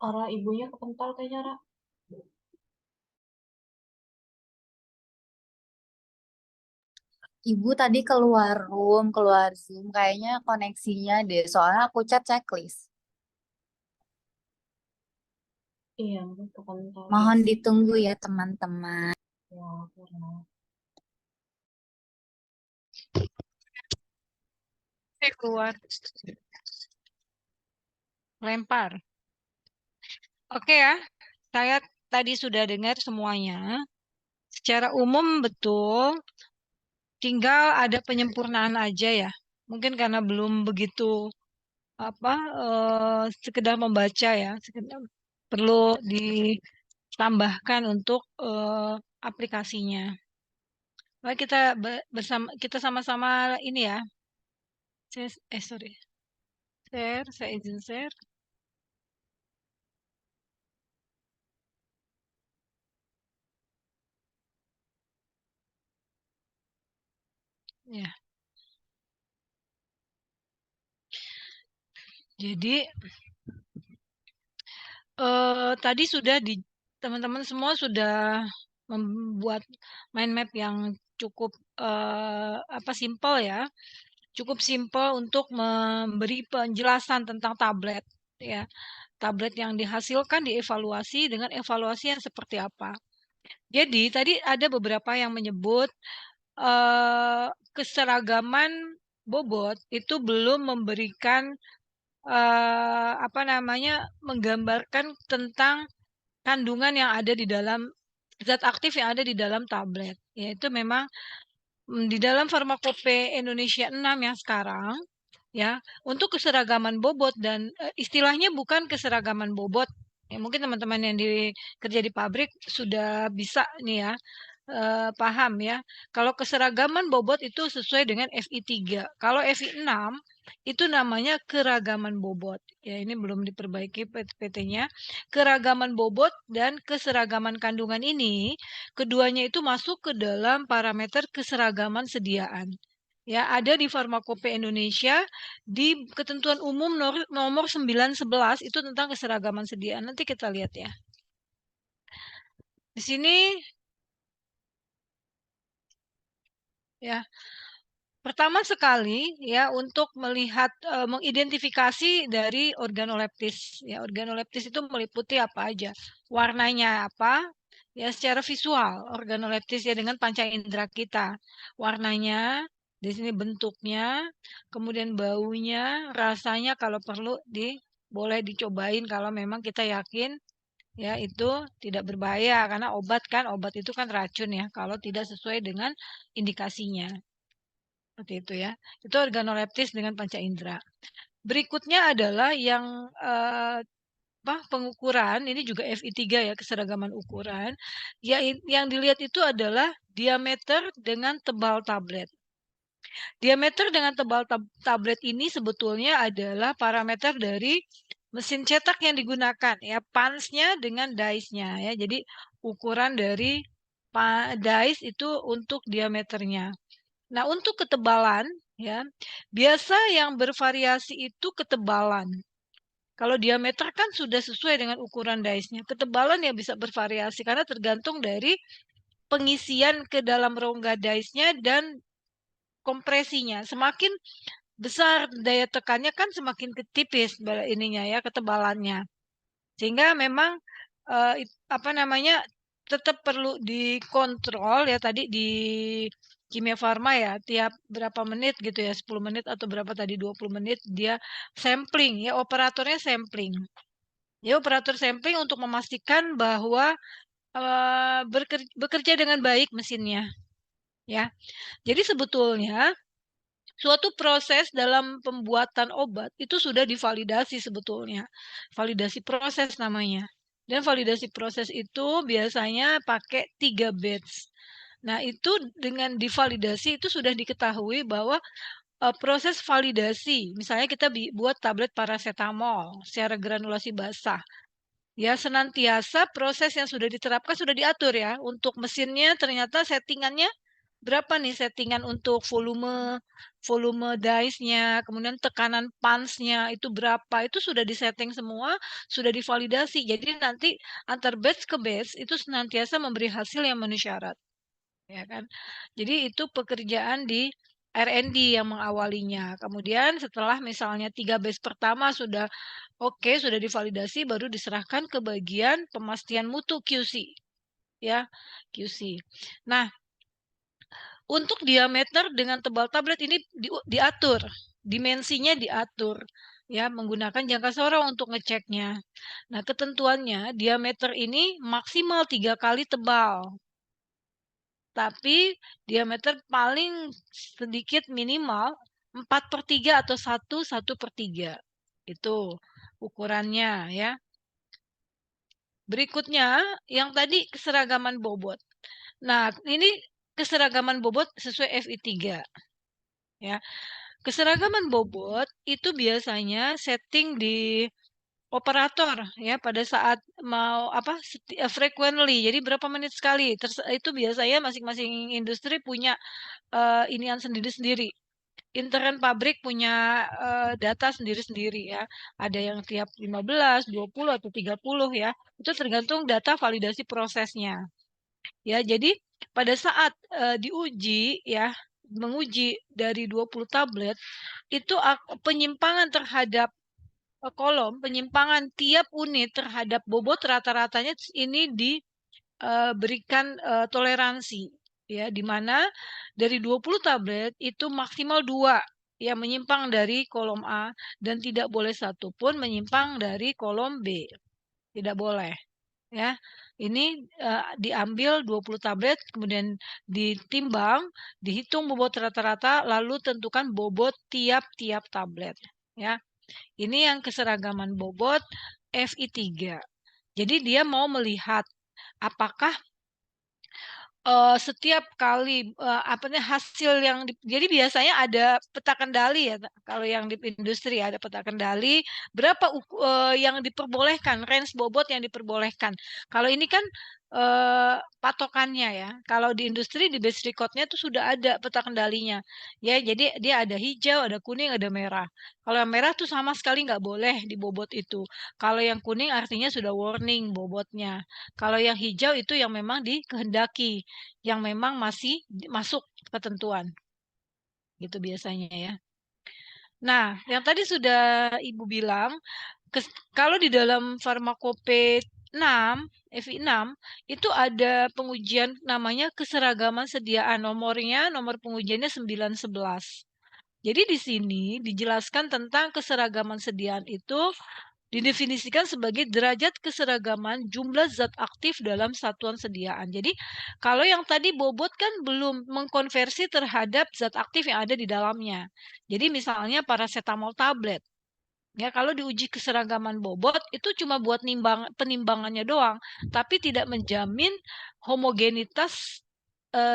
Orang ibunya kepental kayaknya, Ra. Ibu tadi keluar room, keluar Zoom. Kayaknya koneksinya deh. Soalnya aku chat checklist. Iya, kepental. Mohon ditunggu ya teman-teman. Ya, karena Keluar. Lempar. Oke ya, saya tadi sudah dengar semuanya. Secara umum betul, tinggal ada penyempurnaan aja ya. Mungkin karena belum begitu sekedar membaca ya, perlu ditambahkan untuk aplikasinya. Mari kita sama-sama ini ya, Sorry. Share, saya izin share. Ya. Jadi tadi sudah teman-teman semua sudah membuat mind map yang cukup simpel ya. Cukup simpel untuk memberi penjelasan tentang tablet ya. Tablet yang dihasilkan dievaluasi dengan evaluasi yang seperti apa. Jadi tadi ada beberapa yang menyebut keseragaman bobot itu belum memberikan menggambarkan tentang kandungan yang ada di dalam zat aktif yang ada di dalam tablet. Yaitu memang di dalam Farmakope Indonesia 6 yang sekarang ya, untuk keseragaman bobot dan istilahnya bukan keseragaman bobot. Ya, mungkin teman-teman yang kerja di pabrik sudah bisa nih ya paham ya. Kalau keseragaman bobot itu sesuai dengan FI 3. Kalau FI 6 itu namanya keragaman bobot. Ya, ini belum diperbaiki PT-nya. Keragaman bobot dan keseragaman kandungan ini keduanya itu masuk ke dalam parameter keseragaman sediaan. Ya, ada di Farmakope Indonesia di ketentuan umum nomor 911 itu tentang keseragaman sediaan. Nanti kita lihat ya. Di sini ya. Pertama sekali ya untuk melihat mengidentifikasi dari organoleptis. Ya, organoleptis itu meliputi apa aja? Warnanya apa? Ya, secara visual organoleptis ya dengan panca indera kita. Warnanya, di sini bentuknya, kemudian baunya, rasanya kalau perlu boleh dicobain kalau memang kita yakin ya itu tidak berbahaya karena obat itu kan racun ya kalau tidak sesuai dengan indikasinya. Seperti itu ya. Itu organoleptis dengan panca indera. Berikutnya adalah yang pengukuran, ini juga FI3 ya, keseragaman ukuran. Ya, yang dilihat itu adalah diameter dengan tebal tablet. Diameter dengan tebal tablet ini sebetulnya adalah parameter dari mesin cetak yang digunakan ya, punch-nya dengan dice-nya ya. Jadi ukuran dari dice itu untuk diameternya. Nah, untuk ketebalan ya, biasa yang bervariasi itu ketebalan. Kalau diameter kan sudah sesuai dengan ukuran dice-nya. Ketebalan ya bisa bervariasi karena tergantung dari pengisian ke dalam rongga dice-nya dan kompresinya. Semakin besar daya tekannya kan semakin tipis ketebalannya. Sehingga memang tetap perlu dikontrol ya tadi di Kimia Farma ya, tiap berapa menit gitu ya, 10 menit atau berapa tadi 20 menit dia sampling ya, operatornya sampling. Ya, operator sampling untuk memastikan bahwa bekerja dengan baik mesinnya. Ya. Jadi sebetulnya suatu proses dalam pembuatan obat itu sudah divalidasi sebetulnya. Validasi proses namanya. Dan validasi proses itu biasanya pakai 3 batch. Nah, itu dengan divalidasi itu sudah diketahui bahwa proses validasi, misalnya kita buat tablet paracetamol secara granulasi basah. Ya, senantiasa proses yang sudah diterapkan sudah diatur ya. Untuk mesinnya ternyata settingannya berapa nih settingan untuk volume dice-nya, kemudian tekanan punch-nya itu berapa, itu sudah disetting semua, sudah divalidasi. Jadi nanti antar batch ke batch itu senantiasa memberi hasil yang memenuhi syarat. Ya kan? Jadi itu pekerjaan di R&D yang mengawalinya. Kemudian setelah misalnya 3 batch pertama sudah oke, sudah divalidasi, baru diserahkan ke bagian pemastian mutu QC. Ya, QC. Nah, untuk diameter dengan tebal tablet ini diatur, dimensinya diatur ya menggunakan jangka sorong untuk ngeceknya. Nah, ketentuannya diameter ini maksimal 3 kali tebal. Tapi diameter paling sedikit minimal 4/3 atau 1/3. Itu ukurannya ya. Berikutnya yang tadi keseragaman bobot. Nah, ini keseragaman bobot sesuai FI3. Ya. Keseragaman bobot itu biasanya setting di operator ya pada saat mau frequently. Jadi berapa menit sekali. Itu biasanya masing-masing industri punya inian sendiri-sendiri. Intern pabrik punya data sendiri-sendiri ya. Ada yang tiap 15, 20 atau 30 ya. Itu tergantung data validasi prosesnya. Ya, jadi pada saat diuji ya, menguji dari 20 tablet itu penyimpangan terhadap kolom, penyimpangan tiap unit terhadap bobot rata-ratanya ini diberikan toleransi ya, di mana dari 20 tablet itu maksimal 2 yang menyimpang dari kolom A dan tidak boleh satu pun menyimpang dari kolom B. Tidak boleh. Ya, ini diambil 20 tablet, kemudian ditimbang, dihitung bobot rata-rata, lalu tentukan bobot tiap-tiap tablet. Ya, ini yang keseragaman bobot FI3. Jadi dia mau melihat apakah setiap kali hasil yang jadi biasanya ada peta kendali ya, kalau yang di industri ada peta kendali berapa yang diperbolehkan, range bobot yang diperbolehkan. Kalau ini kan patokannya ya. Kalau di industri di base record-nya itu sudah ada peta kendalinya. Ya, jadi dia ada hijau, ada kuning, ada merah. Kalau yang merah tuh sama sekali nggak boleh di bobot itu. Kalau yang kuning artinya sudah warning bobotnya. Kalau yang hijau itu yang memang dikehendaki, yang memang masih masuk ketentuan. Gitu biasanya ya. Nah, yang tadi sudah Ibu bilang, kalau di dalam farmakope 6, FI6, itu ada pengujian namanya keseragaman sediaan. Nomor pengujiannya 911. Jadi di sini dijelaskan tentang keseragaman sediaan itu didefinisikan sebagai derajat keseragaman jumlah zat aktif dalam satuan sediaan. Jadi kalau yang tadi bobot kan belum mengkonversi terhadap zat aktif yang ada di dalamnya. Jadi misalnya paracetamol tablet. Ya, kalau diuji keseragaman bobot itu cuma buat penimbangannya doang, tapi tidak menjamin homogenitas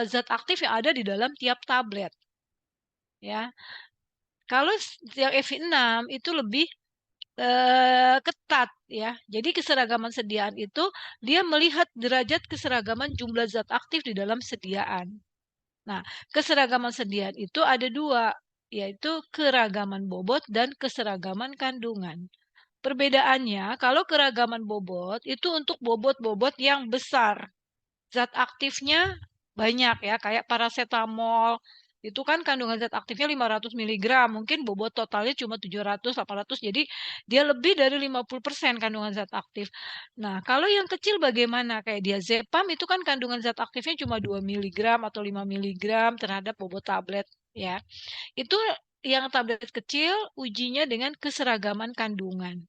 zat aktif yang ada di dalam tiap tablet. Ya. Kalau yang FI6 itu lebih ketat ya. Jadi keseragaman sediaan itu dia melihat derajat keseragaman jumlah zat aktif di dalam sediaan. Nah, keseragaman sediaan itu ada 2, yaitu keragaman bobot dan keseragaman kandungan. Perbedaannya, kalau keragaman bobot itu untuk bobot-bobot yang besar. Zat aktifnya banyak ya, kayak paracetamol. Itu kan kandungan zat aktifnya 500 mg, mungkin bobot totalnya cuma 700, 800, jadi dia lebih dari 50% kandungan zat aktif. Nah, kalau yang kecil bagaimana? Kayak diazepam itu kan kandungan zat aktifnya cuma 2 mg atau 5 mg terhadap bobot tablet ya. Itu yang tablet kecil ujinya dengan keseragaman kandungan.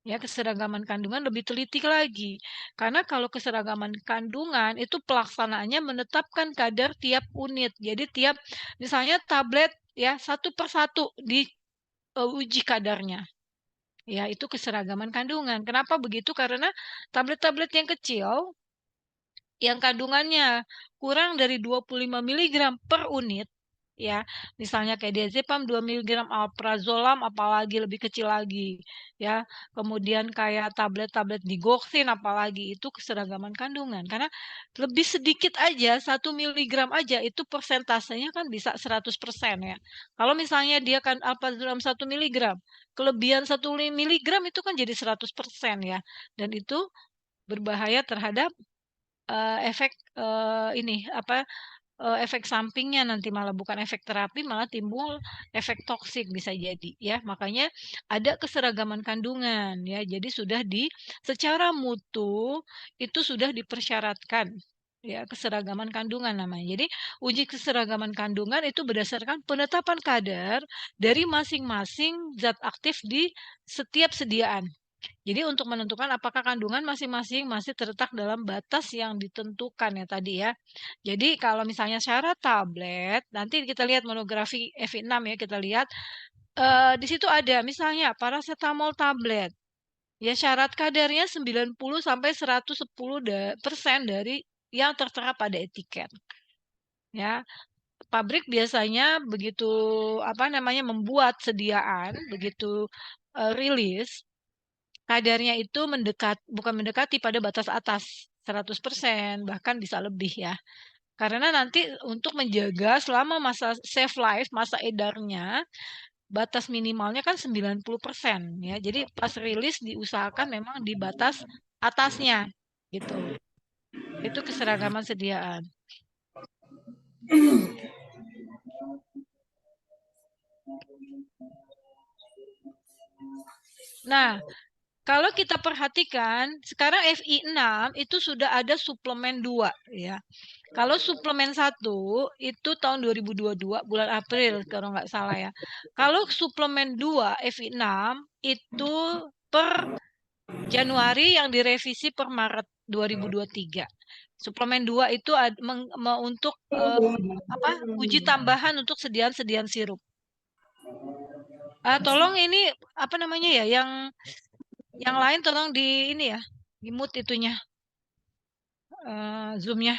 Ya, keseragaman kandungan lebih teliti lagi. Karena kalau keseragaman kandungan itu pelaksanaannya menetapkan kadar tiap unit. Jadi tiap misalnya tablet ya satu per satu diuji kadarnya. Ya, itu keseragaman kandungan. Kenapa begitu? Karena tablet-tablet yang kecil yang kandungannya kurang dari 25 mg per unit ya, misalnya kayak diazepam 2 mg, alprazolam apalagi lebih kecil lagi ya. Kemudian kayak tablet-tablet digoxin apalagi itu keseragaman kandungan karena lebih sedikit aja 1 mg aja itu persentasenya kan bisa 100% ya. Kalau misalnya dia kan alprazolam 1 mg, kelebihan 1 mg itu kan jadi 100% ya. Dan itu berbahaya terhadap efek efek sampingnya nanti malah bukan efek terapi, malah timbul efek toksik bisa jadi ya. Makanya ada keseragaman kandungan ya. Jadi sudah secara mutu itu sudah dipersyaratkan ya keseragaman kandungan namanya. Jadi uji keseragaman kandungan itu berdasarkan penetapan kadar dari masing-masing zat aktif di setiap sediaan. Jadi untuk menentukan apakah kandungan masing-masing masih terletak dalam batas yang ditentukan ya tadi ya. Jadi kalau misalnya syarat tablet, nanti kita lihat monografi FI6 ya, kita lihat di situ ada misalnya paracetamol tablet. Ya syarat kadarnya 90 sampai 110% dari yang tertera pada etiket. Ya. pabrik biasanya begitu membuat sediaan, begitu rilis, kadarnya itu bukan mendekati pada batas atas 100%, bahkan bisa lebih ya. Karena nanti untuk menjaga selama masa shelf life, masa edarnya, batas minimalnya kan 90% ya. Jadi pas rilis diusahakan memang di batas atasnya gitu. Itu keseragaman sediaan. Nah, kalau kita perhatikan, sekarang FI 6 itu sudah ada suplemen 2 ya. Kalau suplemen 1 itu tahun 2022 bulan April kalau nggak salah ya. Kalau suplemen 2 FI 6 itu per Januari yang direvisi per Maret 2023. Suplemen 2 itu untuk uji tambahan untuk sediaan-sediaan sirup. Tolong ini ya yang lain tolong di ini ya, di mute itunya, Zoom-nya.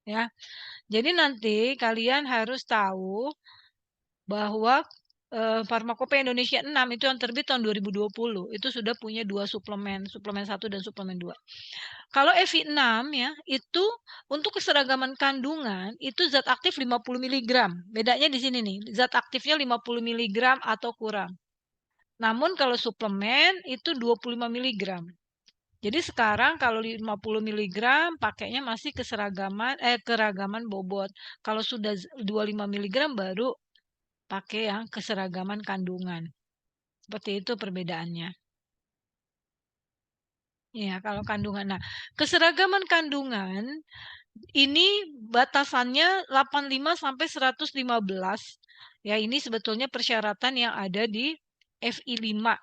Ya. Jadi nanti kalian harus tahu bahwa Farmakopeia Indonesia 6 itu yang terbit tahun 2020 itu sudah punya 2 suplemen 1 dan suplemen 2. Kalau FI 6 ya, itu untuk keseragaman kandungan itu zat aktif 50 mg. Bedanya di sini nih, zat aktifnya 50 mg atau kurang. Namun kalau suplemen itu 25 mg. Jadi sekarang kalau 50 mg pakainya masih keragaman bobot. Kalau sudah 25 mg baru pakai yang keseragaman kandungan. Seperti itu perbedaannya. Ya, kalau kandungan. Nah, keseragaman kandungan ini batasannya 85 sampai 115. Ya, ini sebetulnya persyaratan yang ada di FI 5.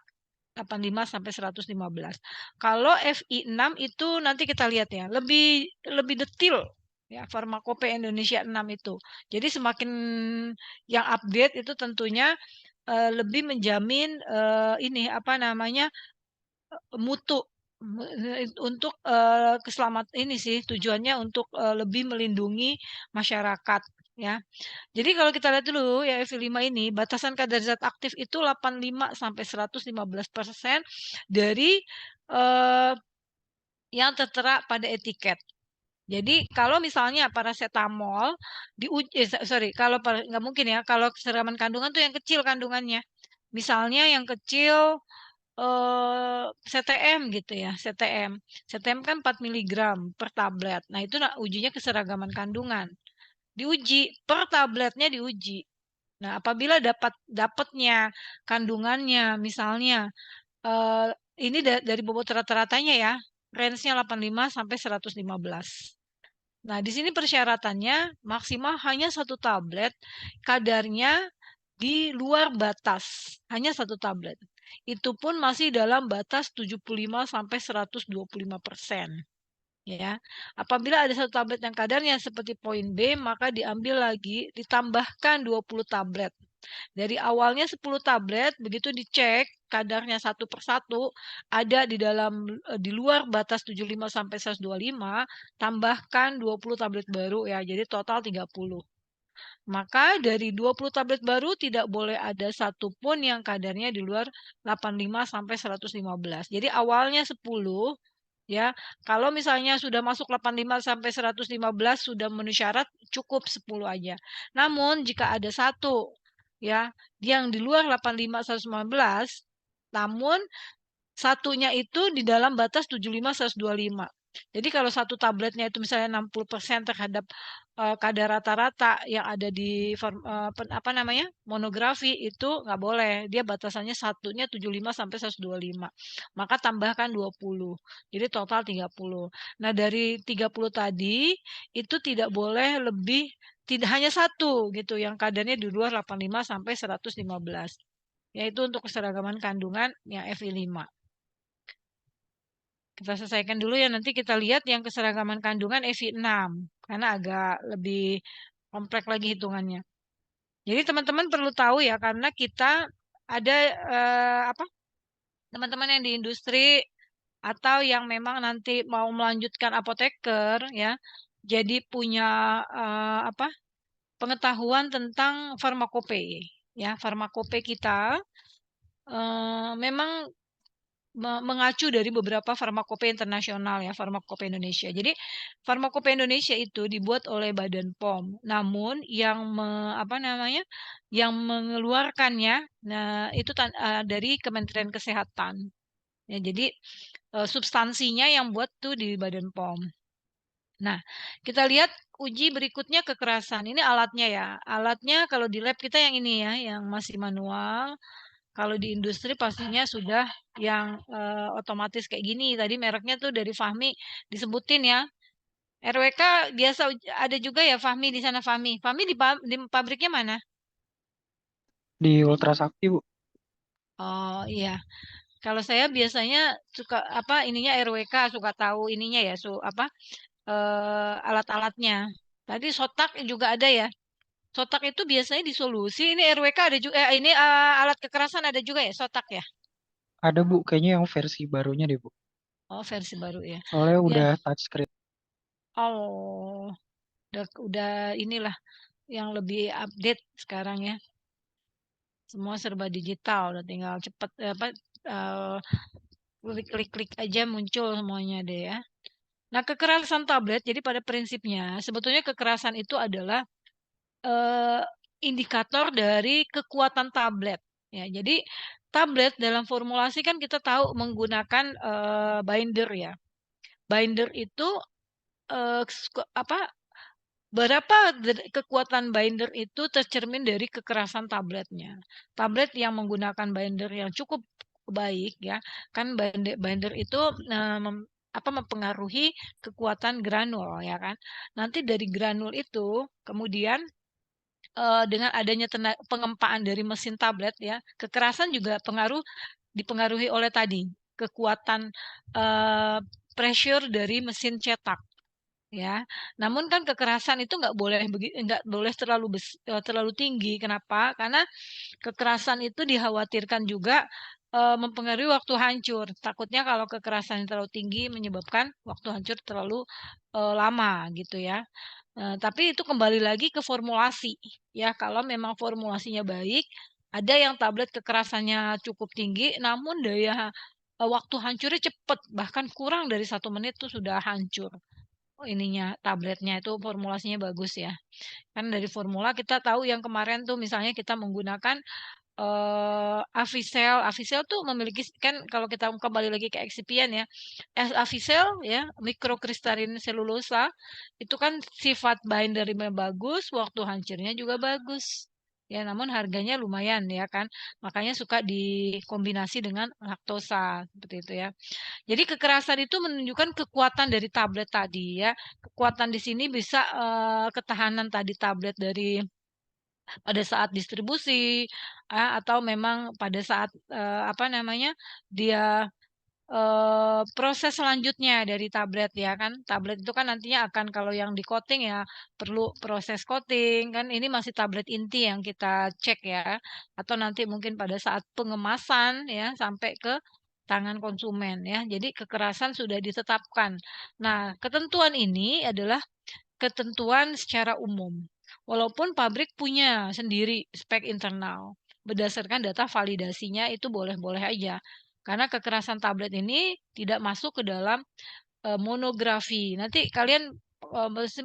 85 sampai 115. Kalau FI 6 itu nanti kita lihat ya, lebih detail ya Farmakopeia Indonesia 6 itu. Jadi semakin yang update itu tentunya lebih menjamin mutu untuk keselamatan ini sih tujuannya untuk lebih melindungi masyarakat ya. Jadi kalau kita lihat dulu ya FI 5 ini batasan kadar zat aktif itu 85 sampai 115% dari yang tertera pada etiket. Jadi kalau misalnya paracetamol kalau nggak mungkin ya kalau keseragaman kandungan tuh yang kecil kandungannya. Misalnya yang kecil CTM gitu ya, CTM. CTM kan 4 mg per tablet. Nah, itu ujinya keseragaman kandungan. Diuji per tabletnya diuji. Nah, apabila dapatnya kandungannya misalnya ini dari bobot rata-ratanya ya, range-nya 85 sampai 115. Nah, di sini persyaratannya maksimal hanya 1 tablet, kadarnya di luar batas, hanya 1 tablet. Itu pun masih dalam batas 75 sampai 125%. Ya. Apabila ada 1 tablet yang kadarnya seperti poin B, maka diambil lagi, ditambahkan 20 tablet. Dari awalnya 10 tablet, begitu dicek kadarnya 1 per 1 ada di luar batas 75 sampai 125, tambahkan 20 tablet baru ya, jadi total 30. Maka dari 20 tablet baru tidak boleh ada satupun yang kadarnya di luar 85 sampai 115. Jadi awalnya 10 ya. Kalau misalnya sudah masuk 85 sampai 115 sudah memenuhi syarat cukup 10 aja. Namun jika ada satu ya yang di luar 85 115 namun satunya itu di dalam batas 75 125. Jadi kalau 1 tabletnya itu misalnya 60% terhadap kadar rata-rata yang ada di monografi itu nggak boleh. Dia batasannya satunya 75 sampai 125. Maka tambahkan 20. Jadi total 30. Nah, dari 30 tadi itu tidak boleh lebih tidak hanya satu gitu yang kadarnya di luar 85 sampai 115. Yaitu untuk keseragaman kandungan yang FI 5. Kita selesaikan dulu ya, nanti kita lihat yang keseragaman kandungan FI 6 karena agak lebih kompleks lagi hitungannya. Jadi teman-teman perlu tahu ya karena kita ada teman-teman yang di industri atau yang memang nanti mau melanjutkan apoteker ya, jadi punya pengetahuan tentang farmakope. Ya, farmakope kita memang mengacu dari beberapa farmakope internasional ya, farmakope Indonesia. Jadi farmakope Indonesia itu dibuat oleh Badan POM. Namun yang yang mengeluarkannya itu dari Kementerian Kesehatan. Ya, jadi substansinya yang buat tuh di Badan POM. Nah, kita lihat uji berikutnya kekerasan. Ini alatnya ya. Alatnya kalau di lab kita yang ini ya, yang masih manual. Kalau di industri pastinya sudah yang otomatis kayak gini. Tadi mereknya tuh dari Fahmi disebutin ya. RWK biasa ada juga ya Fahmi di sana Fahmi. Fahmi di pabriknya mana? Di Ultrasakti, Bu. Oh iya. Kalau saya biasanya suka ininya RWK suka tahu ininya ya, alat-alatnya. Tadi sotak juga ada ya. Sotak itu biasanya disolusi. Ini RWK ada juga. Ini alat kekerasan ada juga ya, sotak ya. Ada, Bu. Kayaknya yang versi barunya deh, Bu. Oh, versi baru ya. Soalnya Ya. udah touchscreen. Oh, udah inilah yang lebih update sekarang ya. Semua serba digital, udah tinggal cepet klik-klik aja muncul semuanya deh ya. Nah, kekerasan tablet, jadi pada prinsipnya sebetulnya kekerasan itu adalah indikator dari kekuatan tablet. Ya, jadi tablet dalam formulasi kan kita tahu menggunakan binder ya. Binder itu berapa kekuatan binder itu tercermin dari kekerasan tabletnya. Tablet yang menggunakan binder yang cukup baik ya, kan binder itu mempengaruhi kekuatan granul ya kan. Nanti dari granul itu kemudian dengan adanya pengempaan dari mesin tablet ya, kekerasan juga dipengaruhi oleh tadi kekuatan pressure dari mesin cetak ya. Namun kan kekerasan itu nggak boleh terlalu tinggi. Kenapa? Karena kekerasan itu dikhawatirkan juga mempengaruhi waktu hancur. Takutnya kalau kekerasan terlalu tinggi menyebabkan waktu hancur terlalu lama gitu ya. Tapi itu kembali lagi ke formulasi ya. Kalau memang formulasinya baik, ada yang tablet kekerasannya cukup tinggi, namun daya waktu hancurnya cepat, bahkan kurang dari 1 menit tuh sudah hancur. Ininya tabletnya itu formulasinya bagus ya. Kan dari formula kita tahu yang kemarin tuh misalnya kita menggunakan Avicel. Avicel tuh memiliki kan kalau kita kembali lagi ke excipient ya. Avicel ya, mikrokristalin selulosa itu kan sifat bindernya bagus, waktu hancurnya juga bagus. Ya, namun harganya lumayan ya kan. Makanya suka dikombinasi dengan laktosa seperti itu ya. Jadi kekerasan itu menunjukkan kekuatan dari tablet tadi ya. Kekuatan di sini bisa ketahanan tadi tablet dari pada saat distribusi atau memang pada saat dia proses selanjutnya dari tablet ya kan. Tablet itu kan nantinya akan kalau yang di coating ya perlu proses coating kan, ini masih tablet inti yang kita cek ya. Atau nanti mungkin pada saat pengemasan ya sampai ke tangan konsumen ya. Jadi kekerasan sudah ditetapkan. Nah, ketentuan ini adalah ketentuan secara umum. Walaupun pabrik punya sendiri spek internal, berdasarkan data validasinya itu boleh-boleh aja. Karena kekerasan tablet ini tidak masuk ke dalam monografi. Nanti kalian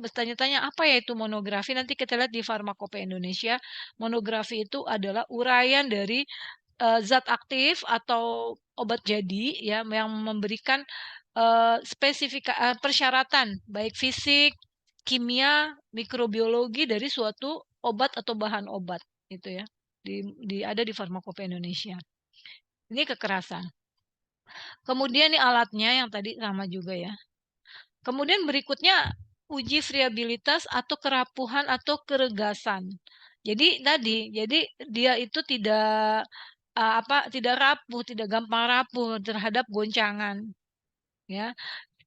bertanya-tanya apa ya itu monografi? Nanti kita lihat di Farmakope Indonesia. Monografi itu adalah uraian dari zat aktif atau obat jadi ya yang memberikan persyaratan baik fisik, kimia, mikrobiologi dari suatu obat atau bahan obat itu ya. Ada di Farmakope Indonesia. Ini kekerasan. Kemudian nih alatnya yang tadi sama juga ya. Kemudian berikutnya uji friabilitas atau kerapuhan atau keregasan. Jadi dia itu tidak tidak rapuh, tidak gampang rapuh terhadap goncangan. Ya.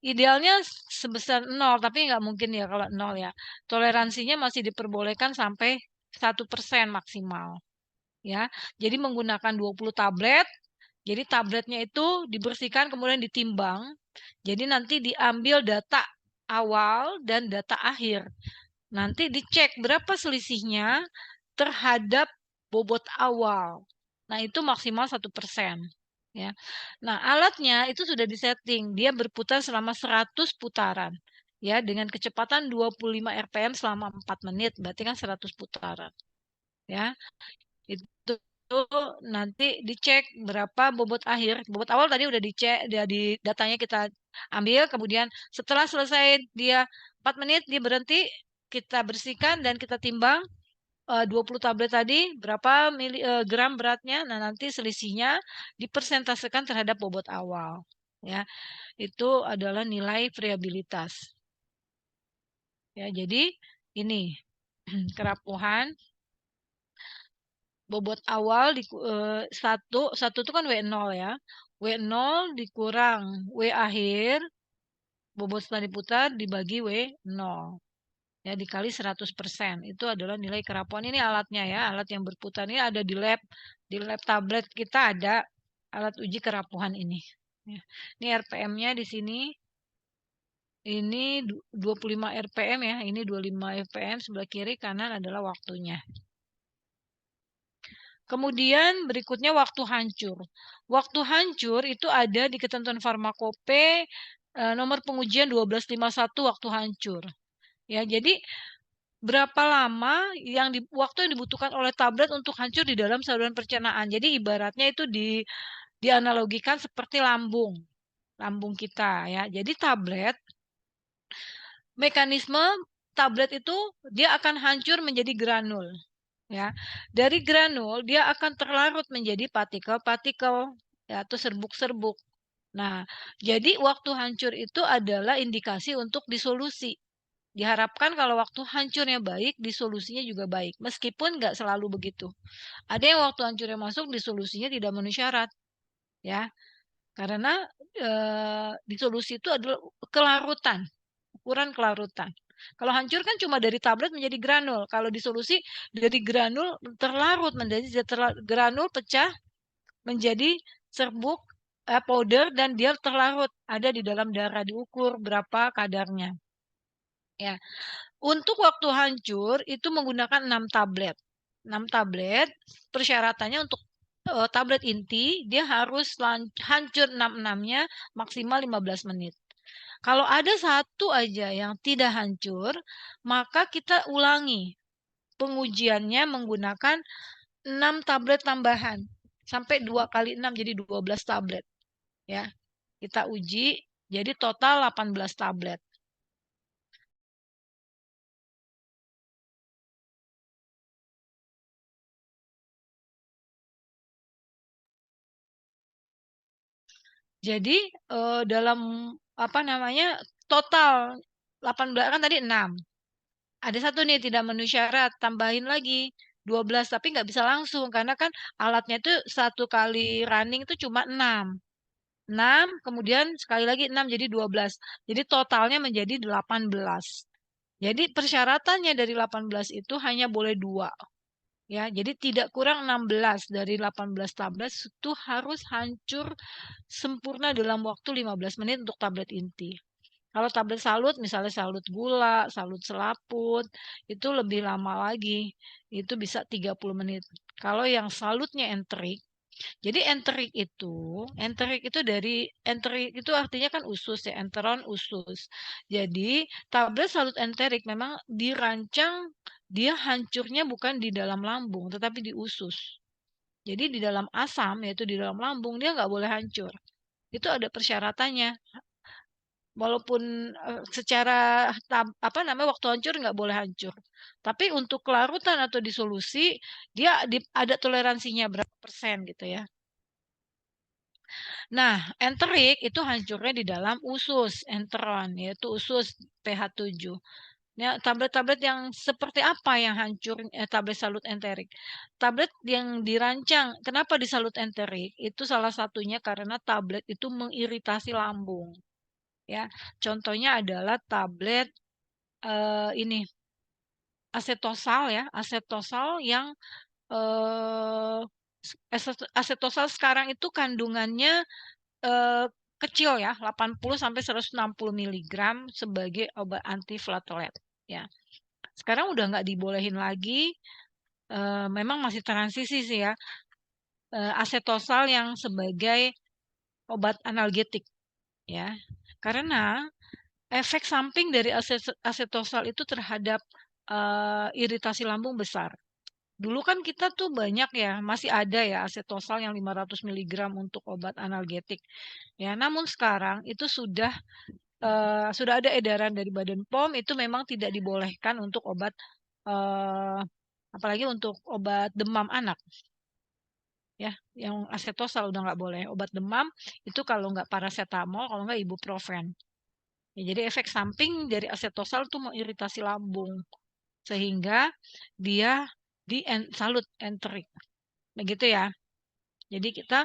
Idealnya sebesar 0, tapi nggak mungkin ya kalau 0 ya. Toleransinya masih diperbolehkan sampai 1% maksimal. Ya. Jadi menggunakan 20 tablet. Jadi tabletnya itu dibersihkan kemudian ditimbang. Jadi nanti diambil data awal dan data akhir. Nanti dicek berapa selisihnya terhadap bobot awal. Nah, itu maksimal 1%. Ya. Nah, alatnya itu sudah disetting. Dia berputar selama 100 putaran. Ya, dengan kecepatan 25 RPM selama 4 menit. Berarti kan 100 putaran. Ya. Itu nanti dicek berapa bobot akhir. Bobot awal tadi udah dicek, di datanya kita ambil, kemudian setelah selesai dia 4 menit dia berhenti, kita bersihkan dan kita timbang 20 tablet tadi berapa gram beratnya. Nah, nanti selisihnya dipersentasekan terhadap bobot awal. Ya, itu adalah nilai variabilitas. Ya, jadi ini kerapuhan bobot awal satu itu kan W0 ya. W0 dikurang W akhir bobot setelah diputar dibagi W0. Ya, dikali 100%. Itu adalah nilai kerapuhan. Ini alatnya ya, alat yang berputar ini ada di lab. Di lab tablet kita ada alat uji kerapuhan ini. Ya. Ini RPM-nya di sini. Ini 25 RPM ya, ini 25 RPM, sebelah kiri kanan adalah waktunya. Kemudian berikutnya waktu hancur. Waktu hancur itu ada di ketentuan farmakope nomor pengujian 1251 waktu hancur. Ya, jadi berapa lama waktu yang dibutuhkan oleh tablet untuk hancur di dalam saluran pencernaan. Jadi ibaratnya itu dianalogikan seperti lambung kita ya. Jadi mekanisme tablet itu dia akan hancur menjadi granul ya. Dari granul dia akan terlarut menjadi partikel-partikel ya, atau serbuk-serbuk. Nah, jadi waktu hancur itu adalah indikasi untuk disolusi. Diharapkan kalau waktu hancurnya baik, disolusinya juga baik. Meskipun nggak selalu begitu. Ada yang waktu hancurnya masuk, disolusinya tidak memenuhi syarat. Ya, karena disolusi itu adalah kelarutan, ukuran kelarutan. Kalau hancur kan cuma dari tablet menjadi granul. Kalau disolusi dari granul terlarut menjadi granul pecah menjadi serbuk powder dan dia terlarut ada di dalam darah, diukur berapa kadarnya. Ya. Untuk waktu hancur itu menggunakan 6 tablet. 6 tablet persyaratannya untuk tablet inti dia harus hancur 6-6-nya maksimal 15 menit. Kalau ada satu aja yang tidak hancur, maka kita ulangi pengujiannya menggunakan 6 tablet tambahan. Sampai 2 kali 6 jadi 12 tablet. Ya. Kita uji jadi total 18 tablet. Jadi dalam total 18 kan tadi 6. Ada satu nih tidak memenuhi syarat, tambahin lagi 12 tapi nggak bisa langsung karena kan alatnya itu satu kali running itu cuma 6. 6 kemudian sekali lagi 6 jadi 12. Jadi totalnya menjadi 18. Jadi persyaratannya dari 18 itu hanya boleh 2. Ya, jadi tidak kurang 16 dari 18 tablet itu harus hancur sempurna dalam waktu 15 menit untuk tablet inti. Kalau tablet salut, misalnya salut gula, salut selaput, itu lebih lama lagi. Itu bisa 30 menit. Kalau yang salutnya enterik, jadi enterik itu artinya kan usus ya, enteron usus. Jadi tablet salut enterik memang dirancang dia hancurnya bukan di dalam lambung, tetapi di usus. Jadi di dalam asam, yaitu di dalam lambung, dia nggak boleh hancur. Itu ada persyaratannya. Walaupun secara waktu hancur nggak boleh hancur. Tapi untuk kelarutan atau disolusi, dia ada toleransinya berapa persen gitu ya. Nah, enterik itu hancurnya di dalam usus, enteron, yaitu usus pH 7. Ya, tablet-tablet yang seperti apa yang hancur tablet salut enterik? Tablet yang dirancang, kenapa di salut enterik? Itu salah satunya karena tablet itu mengiritasi lambung. Ya, contohnya adalah tablet ini asetosal ya, asetosal yang asetosal sekarang itu kandungannya kecil ya, 80 sampai 160 mg sebagai obat antiflatolet ya. Sekarang udah nggak dibolehin lagi, memang masih transisi sih ya, asetosal yang sebagai obat analgetik ya. Karena efek samping dari asetosal itu terhadap iritasi lambung besar. Dulu kan kita tuh banyak ya, masih ada ya asetosal yang 500 mg untuk obat analgetik. Ya, namun sekarang itu sudah ada edaran dari Badan POM itu memang tidak dibolehkan untuk obat apalagi untuk obat demam anak. Ya, yang asetosal udah nggak boleh. Obat demam itu kalau nggak paracetamol, kalau nggak ibuprofen. Ya, jadi efek samping dari asetosal itu mengiritasi lambung sehingga dia salut enterik. Begitu ya. Jadi kita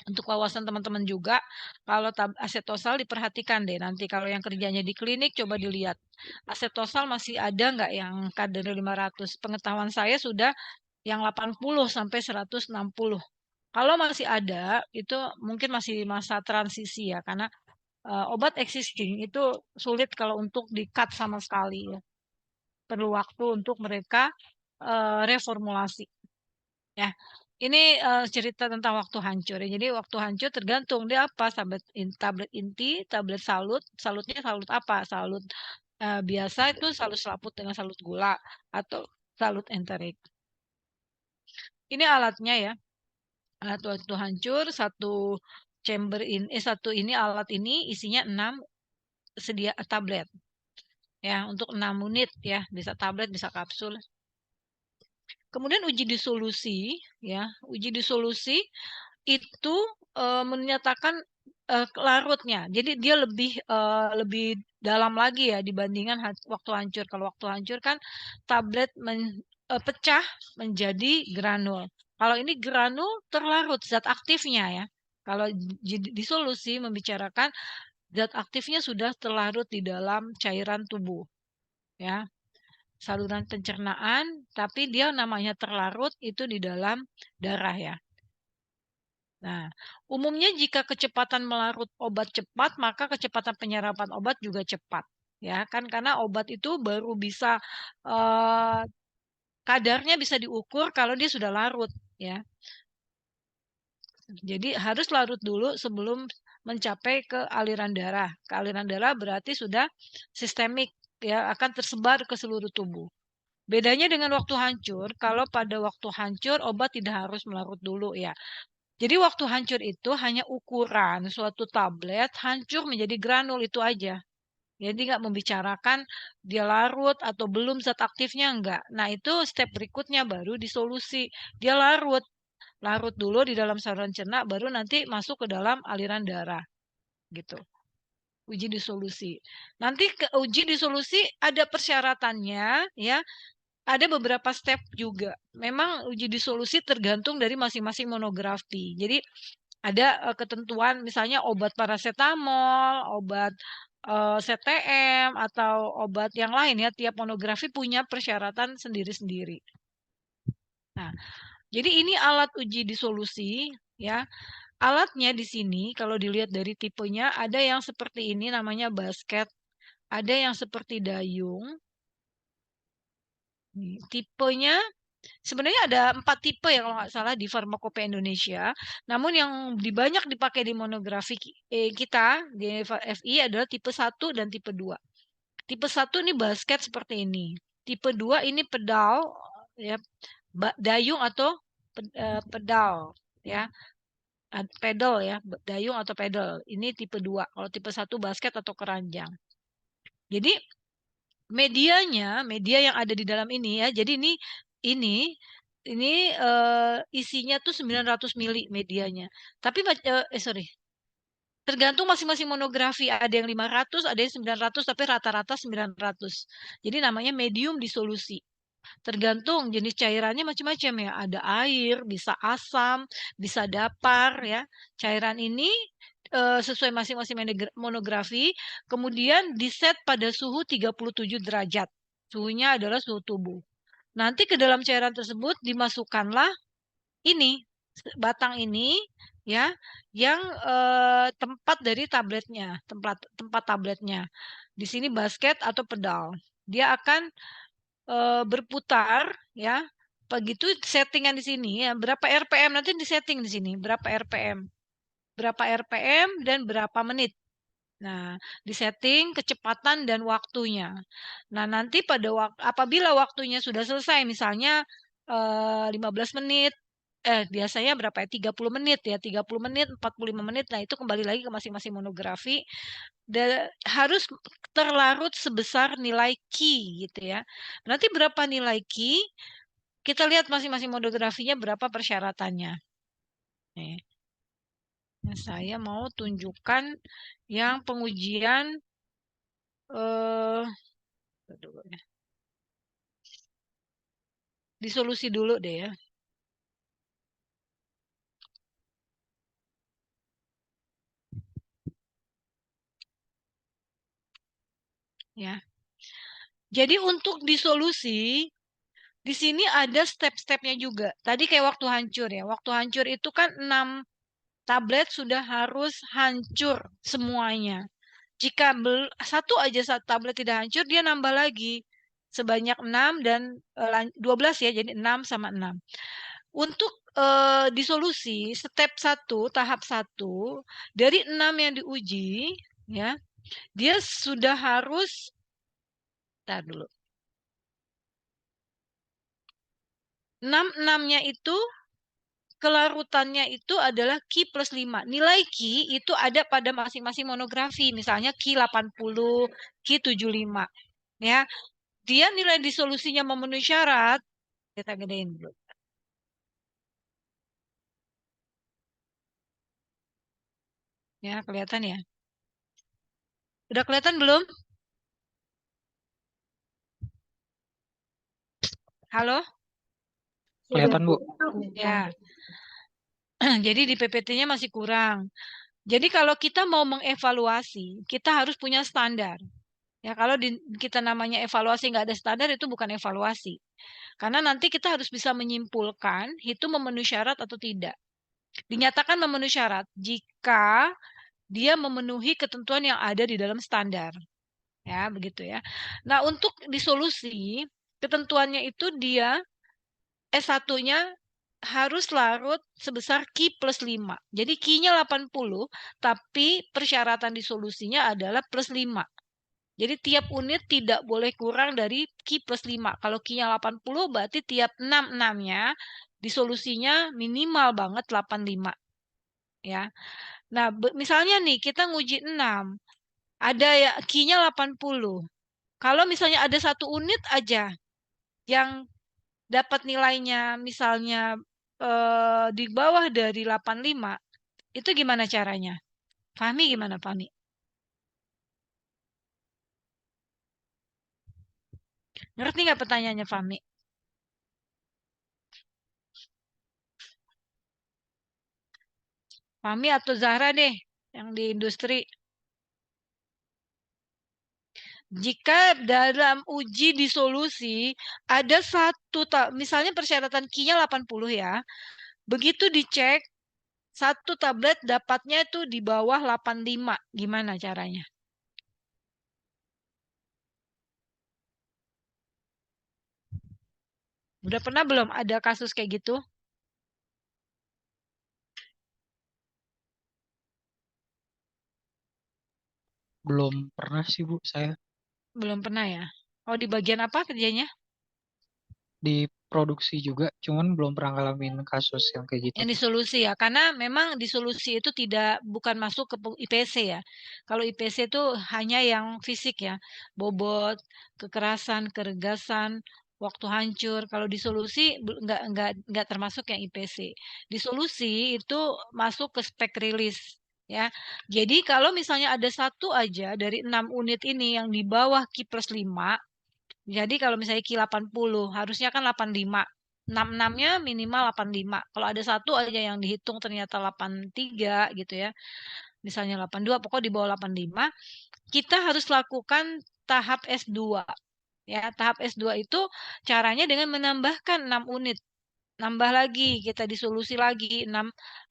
untuk wawasan teman-teman juga, kalau asetosal diperhatikan deh nanti kalau yang kerjanya di klinik coba dilihat. Asetosal masih ada nggak yang kadar 500? Pengetahuan saya sudah yang 80 sampai 160. Kalau masih ada, itu mungkin masih masa transisi ya, karena obat existing itu sulit kalau untuk di-cut sama sekali ya. Perlu waktu untuk mereka reformulasi. Ya, ini cerita tentang waktu hancur ya. Jadi waktu hancur tergantung dia apa, tablet inti, tablet salut, salutnya salut apa? Salut biasa itu salut selaput dengan salut gula atau salut enterik. Ini alatnya ya. Alat waktu hancur satu chamber ini alat ini isinya 6 sedia tablet. Ya, untuk 6 unit ya, bisa tablet, bisa kapsul. Kemudian uji disolusi ya, uji disolusi itu menyatakan larutnya. Jadi dia lebih dalam lagi ya dibandingkan waktu hancur. Kalau waktu hancur kan tablet pecah menjadi granul. Kalau ini granul terlarut zat aktifnya ya. Kalau disolusi membicarakan zat aktifnya sudah terlarut di dalam cairan tubuh. Ya. Saluran pencernaan, tapi dia namanya terlarut itu di dalam darah ya. Nah, umumnya jika kecepatan melarut obat cepat, maka kecepatan penyerapan obat juga cepat. Ya, kan karena obat itu baru bisa kadarnya bisa diukur kalau dia sudah larut ya. Jadi harus larut dulu sebelum mencapai ke aliran darah. Ke aliran darah berarti sudah sistemik ya, akan tersebar ke seluruh tubuh. Bedanya dengan waktu hancur, kalau pada waktu hancur obat tidak harus melarut dulu ya. Jadi waktu hancur itu hanya ukuran suatu tablet hancur menjadi granul itu aja. Jadi nggak membicarakan dia larut atau belum zat aktifnya enggak. Nah itu step berikutnya baru disolusi. Dia larut. Larut dulu di dalam saluran cerna baru nanti masuk ke dalam aliran darah. Gitu. Uji disolusi. Nanti ke uji disolusi ada persyaratannya ya. Ada beberapa step juga. Memang uji disolusi tergantung dari masing-masing monografi. Jadi ada ketentuan misalnya obat paracetamol, obat CTM atau obat yang lain ya. Tiap monografi punya persyaratan sendiri-sendiri. Nah, jadi ini alat uji disolusi ya. Alatnya di sini kalau dilihat dari tipenya ada yang seperti ini namanya basket, ada yang seperti dayung. Tipenya sebenarnya ada 4 tipe ya kalau nggak salah di Farmakopeia Indonesia. Namun yang banyak dipakai di monografi kita di FI adalah tipe 1 dan tipe 2. Tipe 1 ini basket seperti ini. Tipe 2 ini pedal ya, dayung atau pedal ya. Pedal ya, dayung atau pedal. Ini tipe 2. Kalau tipe 1 basket atau keranjang. Jadi media yang ada di dalam ini ya. Jadi ini isinya tuh 900 mili medianya. Tapi tergantung masing-masing monografi. Ada yang 500, ada yang 900, tapi rata-rata 900. Jadi namanya medium disolusi. Tergantung jenis cairannya macam-macam ya. Ada air, bisa asam, bisa dapar ya. Cairan ini sesuai masing-masing monografi, kemudian diset pada suhu 37 derajat. Suhunya adalah suhu tubuh. Nanti ke dalam cairan tersebut dimasukkanlah ini, batang ini, ya, yang tempat dari tabletnya, tempat tabletnya. Di sini basket atau pedal. Dia akan berputar, ya. Begitu settingan di sini ya, berapa RPM nanti disetting di sini, berapa RPM dan berapa menit. Nah, disetting kecepatan dan waktunya. Nah, nanti apabila waktunya sudah selesai, misalnya 15 menit, biasanya berapa ya? 30 menit ya, 30 menit, 45 menit. Nah, itu kembali lagi ke masing-masing monografi. Harus terlarut sebesar nilai Q gitu ya. Nanti berapa nilai Q? Kita lihat masing-masing monografinya berapa persyaratannya. Nih. Nah, saya mau tunjukkan yang pengujian disolusi dulu deh ya. Ya. Jadi untuk disolusi di sini ada step-stepnya juga. Tadi kayak waktu hancur ya. Waktu hancur itu kan 6 tablet sudah harus hancur semuanya. Jika satu tablet tidak hancur, dia nambah lagi sebanyak 6 dan 12 ya, jadi 6 sama 6. Untuk disolusi step 1, tahap 1 dari 6 yang diuji ya, dia sudah harus dulu. 6-6-nya itu kelarutannya itu adalah Q plus 5. Nilai Q itu ada pada masing-masing monografi. Misalnya Q 80, Q 75. Ya. Dia nilai disolusinya memenuhi syarat. Kita gedein dulu. Ya, kelihatan ya. Udah kelihatan belum? Halo? Kelihatan, Bu. Ya. Jadi di PPT-nya masih kurang. Jadi kalau kita mau mengevaluasi, kita harus punya standar. Ya, kalau kita namanya evaluasi nggak ada standar, itu bukan evaluasi. Karena nanti kita harus bisa menyimpulkan itu memenuhi syarat atau tidak. Dinyatakan memenuhi syarat jika dia memenuhi ketentuan yang ada di dalam standar. Ya, begitu ya. Nah, untuk disolusi, ketentuannya itu dia S1-nya harus larut sebesar Q plus 5. Jadi Q-nya 80, tapi persyaratan disolusinya adalah plus 5. Jadi tiap unit tidak boleh kurang dari Q plus 5. Kalau Q-nya 80, berarti tiap 6-6-nya disolusinya minimal banget 85. Ya. Nah, misalnya nih kita nguji 6. Ada ya Q-nya 80. Kalau misalnya ada satu unit aja yang dapat nilainya misalnya di bawah dari 85, itu gimana caranya? Fahmi gimana, Fahmi? Ngerti nggak pertanyaannya, Fahmi? Fahmi atau Zahra deh, yang di industri. Jika dalam uji disolusi ada satu, misalnya persyaratan Q-nya 80 ya, begitu dicek, satu tablet dapatnya itu di bawah 85. Gimana caranya? Udah pernah belum ada kasus kayak gitu? Belum pernah sih, Bu, saya. Belum pernah ya? Oh, di bagian apa kerjanya? Di produksi juga, cuman belum pernah ngalamin kasus yang kayak gitu. Yang disolusi ya, karena memang disolusi itu bukan masuk ke IPC ya. Kalau IPC itu hanya yang fisik ya, bobot, kekerasan, keregasan, waktu hancur. Kalau disolusi nggak termasuk yang IPC. Disolusi itu masuk ke spek rilis ya. Jadi kalau misalnya ada satu aja dari 6 unit ini yang di bawah Q plus 5, jadi kalau misalnya Q 80, harusnya kan 85. 6-6-nya minimal 85. Kalau ada satu aja yang dihitung ternyata 83 gitu ya. Misalnya 82, pokoknya di bawah 85, kita harus lakukan tahap S2. Ya, tahap S2 itu caranya dengan menambahkan 6 unit. nambah lagi, kita disolusi lagi,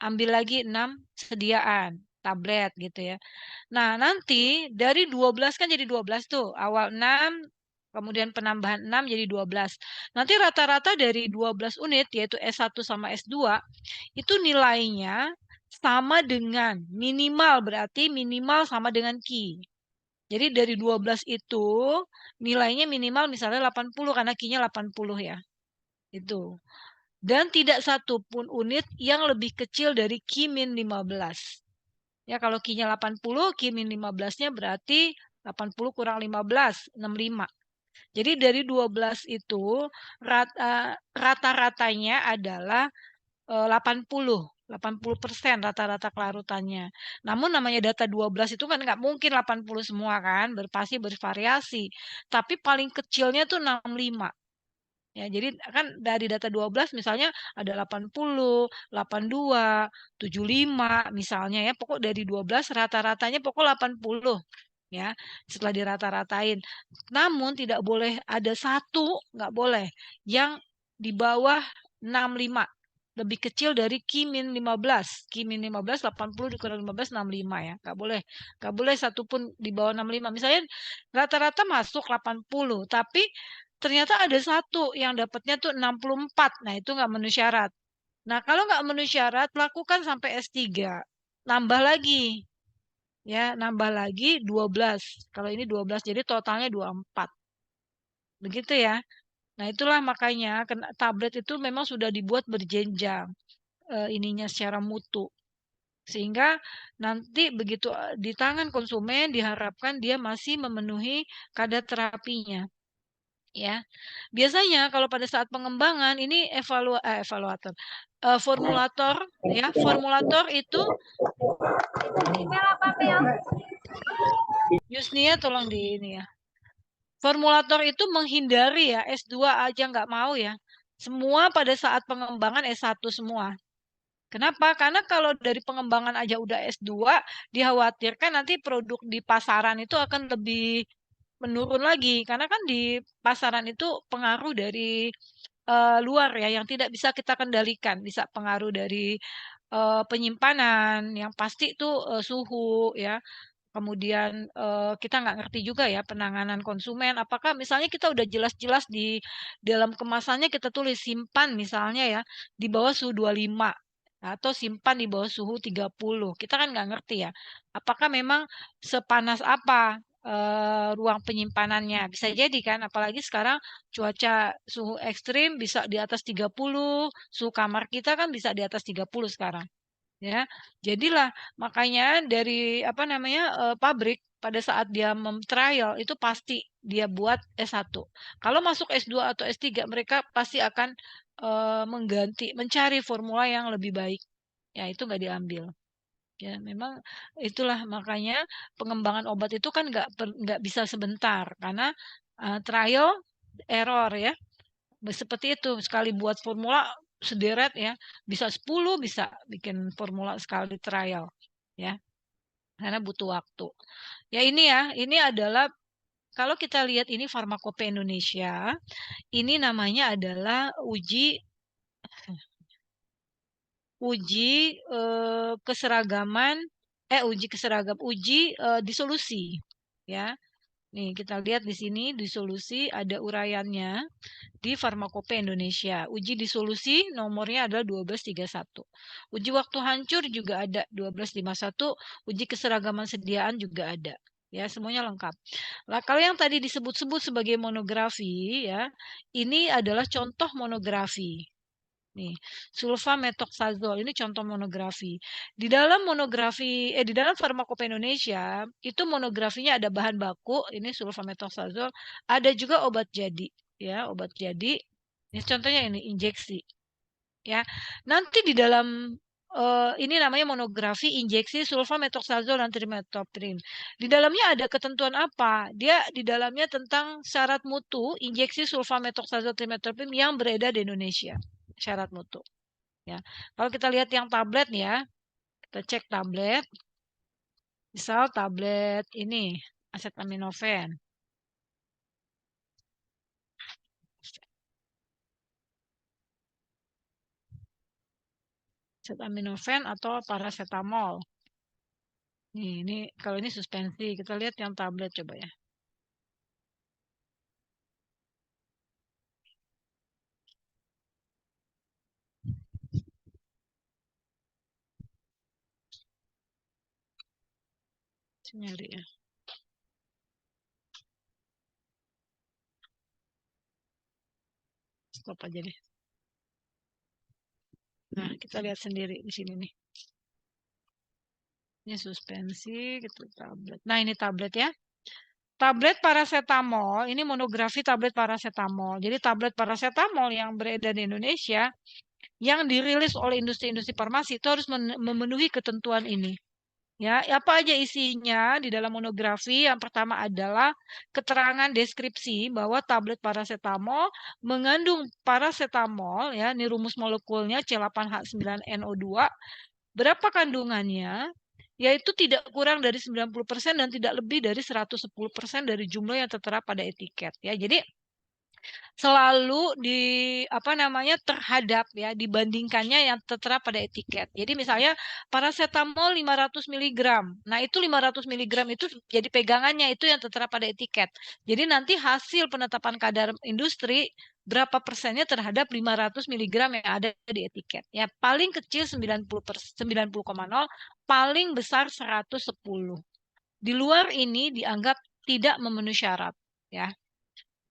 ambil lagi 6 sediaan tablet gitu ya. Nah, nanti dari 12 kan jadi 12 tuh, awal 6, kemudian penambahan 6 jadi 12. Nanti rata-rata dari 12 unit, yaitu S1 sama S2, itu nilainya sama dengan minimal, berarti minimal sama dengan Q. Jadi dari 12 itu nilainya minimal misalnya 80 karena Q-nya 80 ya. Itu. Dan tidak satu pun unit yang lebih kecil dari Q-15. Ya, kalau Q-nya 80, Q-15-nya berarti 80 kurang 15, 65. Jadi dari 12 itu rata-ratanya adalah 80% rata-rata kelarutannya. Namun namanya data 12 itu kan nggak mungkin 80 semua kan, pasti bervariasi. Tapi paling kecilnya tuh 65. Ya, jadi kan dari data 12 misalnya ada 80, 82, 75 misalnya ya. Pokok dari 12 rata-ratanya pokok 80 ya. Setelah dirata-ratain. Namun tidak boleh ada satu, nggak boleh yang di bawah 65. Lebih kecil dari Q-15. Q-15 80 dikurang 15 65 ya. Nggak boleh. Nggak boleh satu pun di bawah 65. Misalnya rata-rata masuk 80, tapi ternyata ada satu yang dapatnya tuh 64. Nah, itu nggak memenuhi syarat. Nah, kalau nggak memenuhi syarat, lakukan sampai S3. Nambah lagi. Ya, nambah lagi 12. Kalau ini 12, jadi totalnya 24. Begitu ya. Nah, itulah makanya tablet itu memang sudah dibuat berjenjang ininya secara mutu. Sehingga nanti begitu di tangan konsumen diharapkan dia masih memenuhi kadar terapinya. Ya. Biasanya kalau pada saat pengembangan ini evaluator. Formulator ya, formulator itu Yusnia tolong di ini ya. Formulator itu menghindari ya, S2 aja nggak mau ya. Semua pada saat pengembangan S1 semua. Kenapa? Karena kalau dari pengembangan aja udah S2, dikhawatirkan nanti produk di pasaran itu akan lebih menurun lagi. Karena kan di pasaran itu pengaruh dari luar ya, yang tidak bisa kita kendalikan. Bisa pengaruh dari penyimpanan, yang pasti itu suhu ya. Kemudian kita nggak ngerti juga ya penanganan konsumen. Apakah misalnya kita udah jelas-jelas di dalam kemasannya kita tulis simpan misalnya ya di bawah suhu 25 atau simpan di bawah suhu 30. Kita kan nggak ngerti ya. Apakah memang sepanas apa ruang penyimpanannya? Bisa jadi kan, apalagi sekarang cuaca suhu ekstrim bisa di atas 30, suhu kamar kita kan bisa di atas 30 sekarang. Ya, jadilah makanya dari apa namanya pabrik pada saat dia trial itu pasti dia buat S1. Kalau masuk S2 atau S3 mereka pasti akan mencari formula yang lebih baik. Ya, itu nggak diambil. Ya, memang itulah makanya pengembangan obat itu kan nggak bisa sebentar karena trial error ya. Seperti itu, sekali buat formula sederet ya, bisa 10 bisa bikin formula sekali trial ya. Karena butuh waktu. Ya ini adalah kalau kita lihat ini Farmakope Indonesia, ini namanya adalah uji disolusi ya. Nih, kita lihat di sini disolusi ada uraiannya di Farmakope Indonesia. Uji disolusi nomornya adalah 1231. Uji waktu hancur juga ada 1251, uji keseragaman sediaan juga ada. Ya, semuanya lengkap. Lah, kalau yang tadi disebut-sebut sebagai monografi ya, ini adalah contoh monografi. Nih, sulfamethoxazole ini contoh monografi. Di dalam di dalam Farmakope Indonesia itu monografinya ada bahan baku, ini sulfamethoxazole, ada juga obat jadi, ya, obat jadi. Ini contohnya ini injeksi. Ya. Nanti di dalam ini namanya monografi injeksi sulfamethoxazole dan trimethoprim. Di dalamnya ada ketentuan apa? Dia di dalamnya tentang syarat mutu injeksi sulfamethoxazole trimethoprim yang beredar di Indonesia. Syarat mutu. Ya. Kalau kita lihat yang tablet nih ya, kita cek tablet. Misal tablet ini acetaminophen. Acetaminophen atau paracetamol. Ini kalau ini suspensi, kita lihat yang tablet coba ya. Nyari ya. Stop aja deh. Nah, kita lihat sendiri di sini nih. Ini suspensi, gitu tablet. Nah, ini tablet ya. Tablet paracetamol, ini monografi tablet paracetamol. Jadi tablet paracetamol yang beredar di Indonesia, yang dirilis oleh industri-industri farmasi itu harus memenuhi ketentuan ini. Ya, apa aja isinya di dalam monografi? Yang pertama adalah keterangan deskripsi bahwa tablet paracetamol mengandung paracetamol, ya, ini rumus molekulnya C8H9NO2. Berapa kandungannya? Yaitu tidak kurang dari 90% dan tidak lebih dari 110% dari jumlah yang tertera pada etiket, ya. Jadi selalu terhadap, ya, dibandingkannya yang tertera pada etiket. Jadi misalnya paracetamol 500 mg. Nah, itu 500 mg itu jadi pegangannya itu yang tertera pada etiket. Jadi nanti hasil penetapan kadar industri berapa persennya terhadap 500 mg yang ada di etiket. Ya, paling kecil 90,0, paling besar 110. Di luar ini dianggap tidak memenuhi syarat, ya.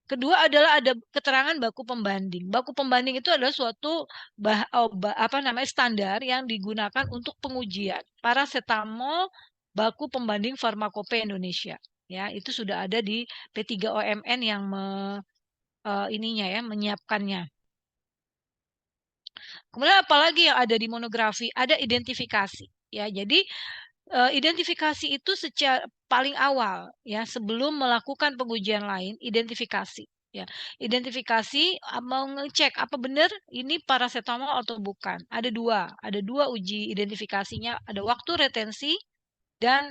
Kedua adalah ada keterangan baku pembanding. Baku pembanding itu adalah suatu standar yang digunakan untuk pengujian paracetamol baku pembanding Farmakope Indonesia. Ya, itu sudah ada di P3OMN yang menyiapkannya. Kemudian apalagi yang ada di monografi? Ada identifikasi. Ya, jadi identifikasi itu secara paling awal, ya, sebelum melakukan pengujian lain, identifikasi, ya. Identifikasi mau ngecek apa benar ini paracetamol atau bukan. Ada dua uji identifikasinya, ada waktu retensi dan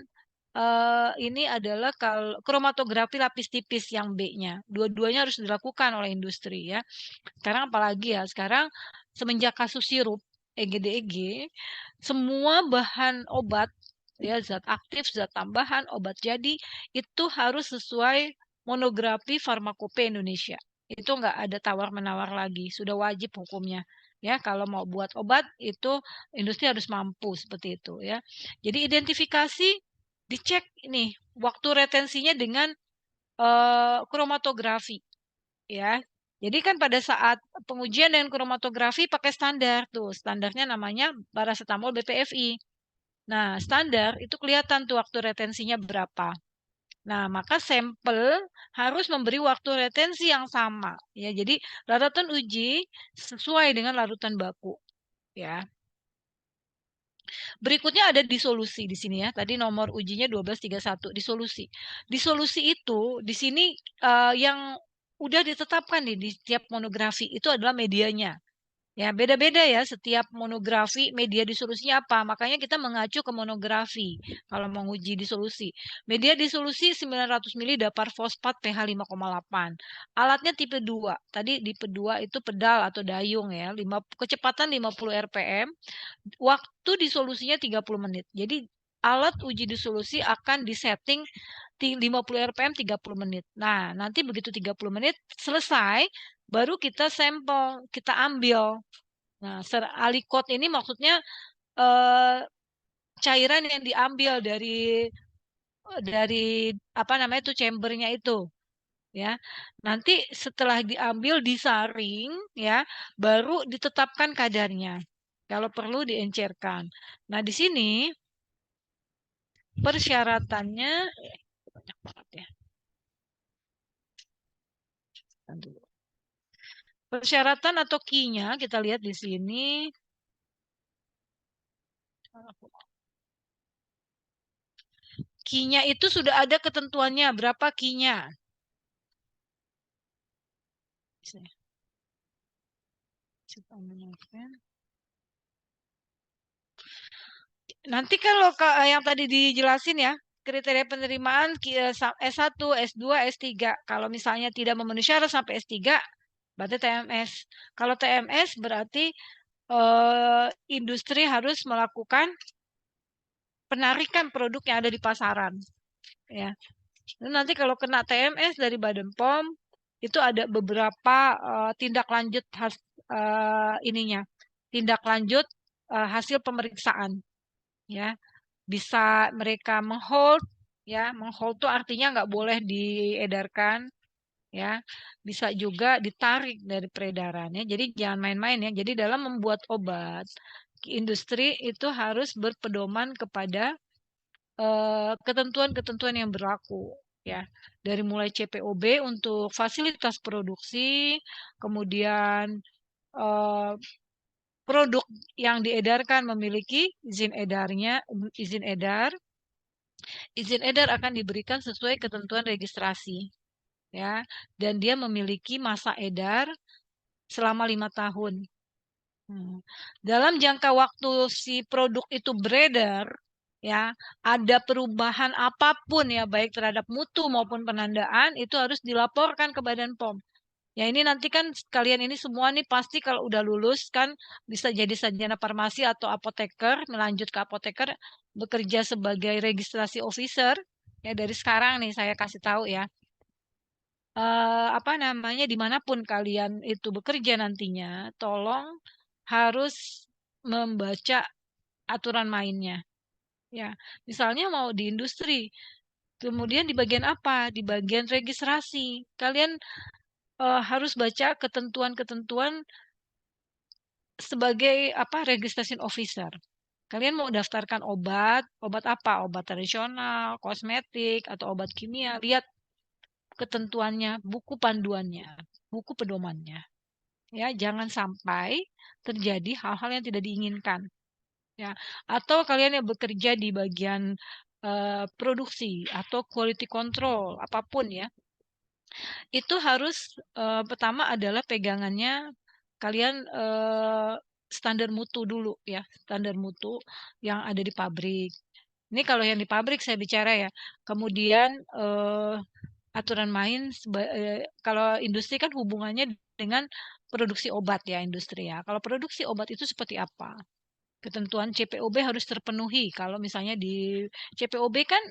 ini adalah kalau kromatografi lapis tipis yang B-nya. Dua-duanya harus dilakukan oleh industri, ya. Sekarang apalagi ya? Sekarang semenjak kasus sirup EGDEG, semua bahan obat, ya, zat aktif, zat tambahan, obat jadi itu harus sesuai monografi Farmakope Indonesia. Itu enggak ada tawar-menawar lagi, sudah wajib hukumnya. Ya, kalau mau buat obat itu industri harus mampu seperti itu, ya. Jadi identifikasi dicek ini waktu retensinya dengan kromatografi, ya. Jadi kan pada saat pengujian dengan kromatografi pakai standar tuh, standarnya namanya paracetamol BPFI. Nah, standar itu kelihatan tuh waktu retensinya berapa. Nah, maka sampel harus memberi waktu retensi yang sama, ya. Jadi larutan uji sesuai dengan larutan baku, ya. Berikutnya ada disolusi di sini, ya. Tadi nomor ujinya 1231 disolusi. Disolusi itu di sini yang udah ditetapkan nih di setiap monografi itu adalah medianya. Ya, beda-beda ya setiap monografi media disolusinya apa. Makanya kita mengacu ke monografi kalau mau uji disolusi. Media disolusi 900 ml dapar fosfat pH 5,8. Alatnya tipe 2. Tadi tipe 2 itu pedal atau dayung, ya. Kecepatan 50 rpm. Waktu disolusinya 30 menit. Jadi alat uji disolusi akan disetting 50 rpm 30 menit. Nah, nanti begitu 30 menit selesai, baru kita sampel, kita ambil. Nah, alikot ini maksudnya cairan yang diambil dari chambernya itu, ya. Nanti setelah diambil disaring, ya, baru ditetapkan kadarnya. Kalau perlu diencerkan. Nah, di sini persyaratannya banyak banget ya. Persyaratan atau key-nya kita lihat di sini. Key-nya itu sudah ada ketentuannya, berapa key-nya? Nanti kalau yang tadi dijelasin ya, kriteria penerimaan S1, S2, S3. Kalau misalnya tidak memenuhi syarat sampai S3, berarti TMS. Kalau TMS berarti industri harus melakukan penarikan produk yang ada di pasaran, ya. Nanti kalau kena TMS dari Badan POM itu ada beberapa tindak lanjut tindak lanjut hasil pemeriksaan, ya. Bisa mereka menghold, ya. Menghold itu artinya nggak boleh diedarkan, ya. Bisa juga ditarik dari peredarannya. Jadi jangan main-main, ya. Jadi dalam membuat obat, industri itu harus berpedoman kepada ketentuan-ketentuan yang berlaku, ya. Dari mulai CPOB untuk fasilitas produksi, kemudian produk yang diedarkan memiliki izin edarnya, izin edar akan diberikan sesuai ketentuan registrasi, ya. Dan dia memiliki masa edar selama 5 tahun. Dalam jangka waktu si produk itu beredar, ya, ada perubahan apapun, ya, baik terhadap mutu maupun penandaan, itu harus dilaporkan ke Badan POM. Ya, ini nanti kan kalian ini semua nih pasti kalau udah lulus kan bisa jadi sarjana farmasi atau apoteker, melanjut ke apoteker, bekerja sebagai registrasi officer. Ya, dari sekarang nih saya kasih tahu, ya. Dimanapun kalian itu bekerja nantinya, tolong harus membaca aturan mainnya. Ya, misalnya mau di industri, kemudian di bagian apa? Di bagian registrasi. Kalian harus baca ketentuan-ketentuan sebagai registration officer. Kalian mau daftarkan obat apa? Obat tradisional, kosmetik, atau obat kimia. Lihat ketentuannya, buku panduannya, buku pedomannya. Ya, jangan sampai terjadi hal-hal yang tidak diinginkan. Ya, atau kalian yang bekerja di bagian produksi atau quality control apapun, ya. Itu harus pertama adalah pegangannya kalian standar mutu dulu, ya, standar mutu yang ada di pabrik. Ini kalau yang di pabrik saya bicara, ya. Kemudian aturan main kalau industri kan hubungannya dengan produksi obat, ya, industri, ya. Kalau produksi obat itu seperti apa? Ketentuan CPOB harus terpenuhi. Kalau misalnya di CPOB kan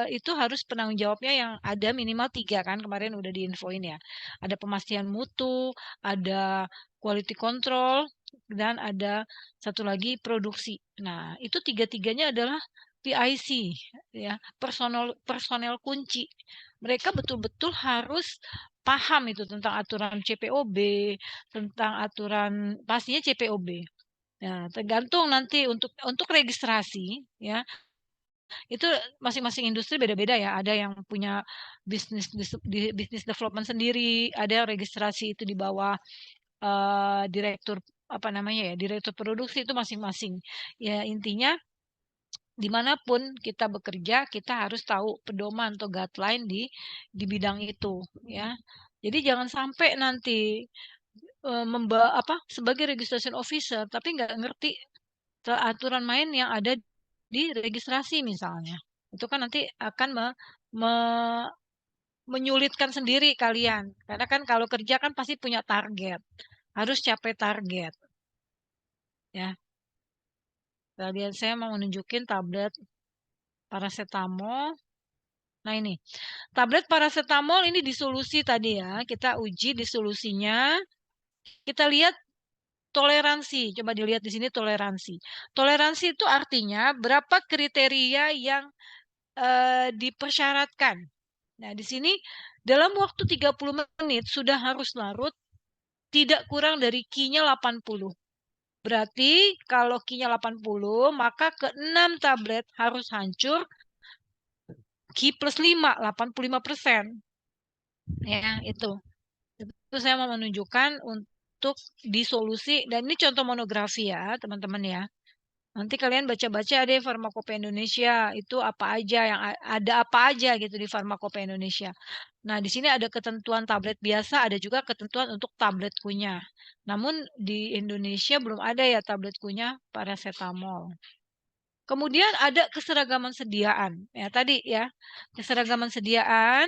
itu harus penanggung jawabnya yang ada minimal 3 kan, kemarin udah diinfoin, ya. Ada pemastian mutu, ada quality control, dan ada satu lagi produksi. Nah, itu 3-tiganya adalah PIC, ya, personel kunci. Mereka betul-betul harus paham itu tentang aturan CPOB, tentang aturan pastinya CPOB. Nah, tergantung nanti untuk registrasi, ya. Itu masing-masing industri beda-beda, ya. Ada yang punya bisnis development sendiri, ada yang registrasi itu di bawah direktur direktur produksi, itu masing-masing. Ya, intinya dimanapun kita bekerja, kita harus tahu pedoman atau guideline di bidang itu, ya. Jadi jangan sampai nanti sebagai registration officer tapi nggak ngerti aturan main yang ada di registrasi misalnya. Itu kan nanti akan menyulitkan sendiri kalian. Karena kan kalau kerja kan pasti punya target. Harus capai target. Ya. Kemudian saya mau menunjukin tablet paracetamol. Nah, ini. Tablet paracetamol ini disolusi tadi, ya. Kita uji disolusinya. Kita lihat toleransi. Coba dilihat di sini toleransi. Toleransi itu artinya berapa kriteria yang dipersyaratkan. Nah, di sini dalam waktu 30 menit sudah harus larut tidak kurang dari Q-nya 80. Berarti kalau Q-nya 80, maka ke-6 tablet harus hancur Q plus 5, 85%. Ya, itu. Itu saya mau menunjukkan untuk disolusi, dan ini contoh monografi, ya, teman-teman, ya. Nanti kalian baca-baca deh Farmakope Indonesia itu apa aja, yang ada apa aja gitu di Farmakope Indonesia. Nah, di sini ada ketentuan tablet biasa, ada juga ketentuan untuk tablet kunyah. Namun di Indonesia belum ada, ya, tablet kunyah paracetamol. Kemudian ada keseragaman sediaan. Ya, tadi, ya. Keseragaman sediaan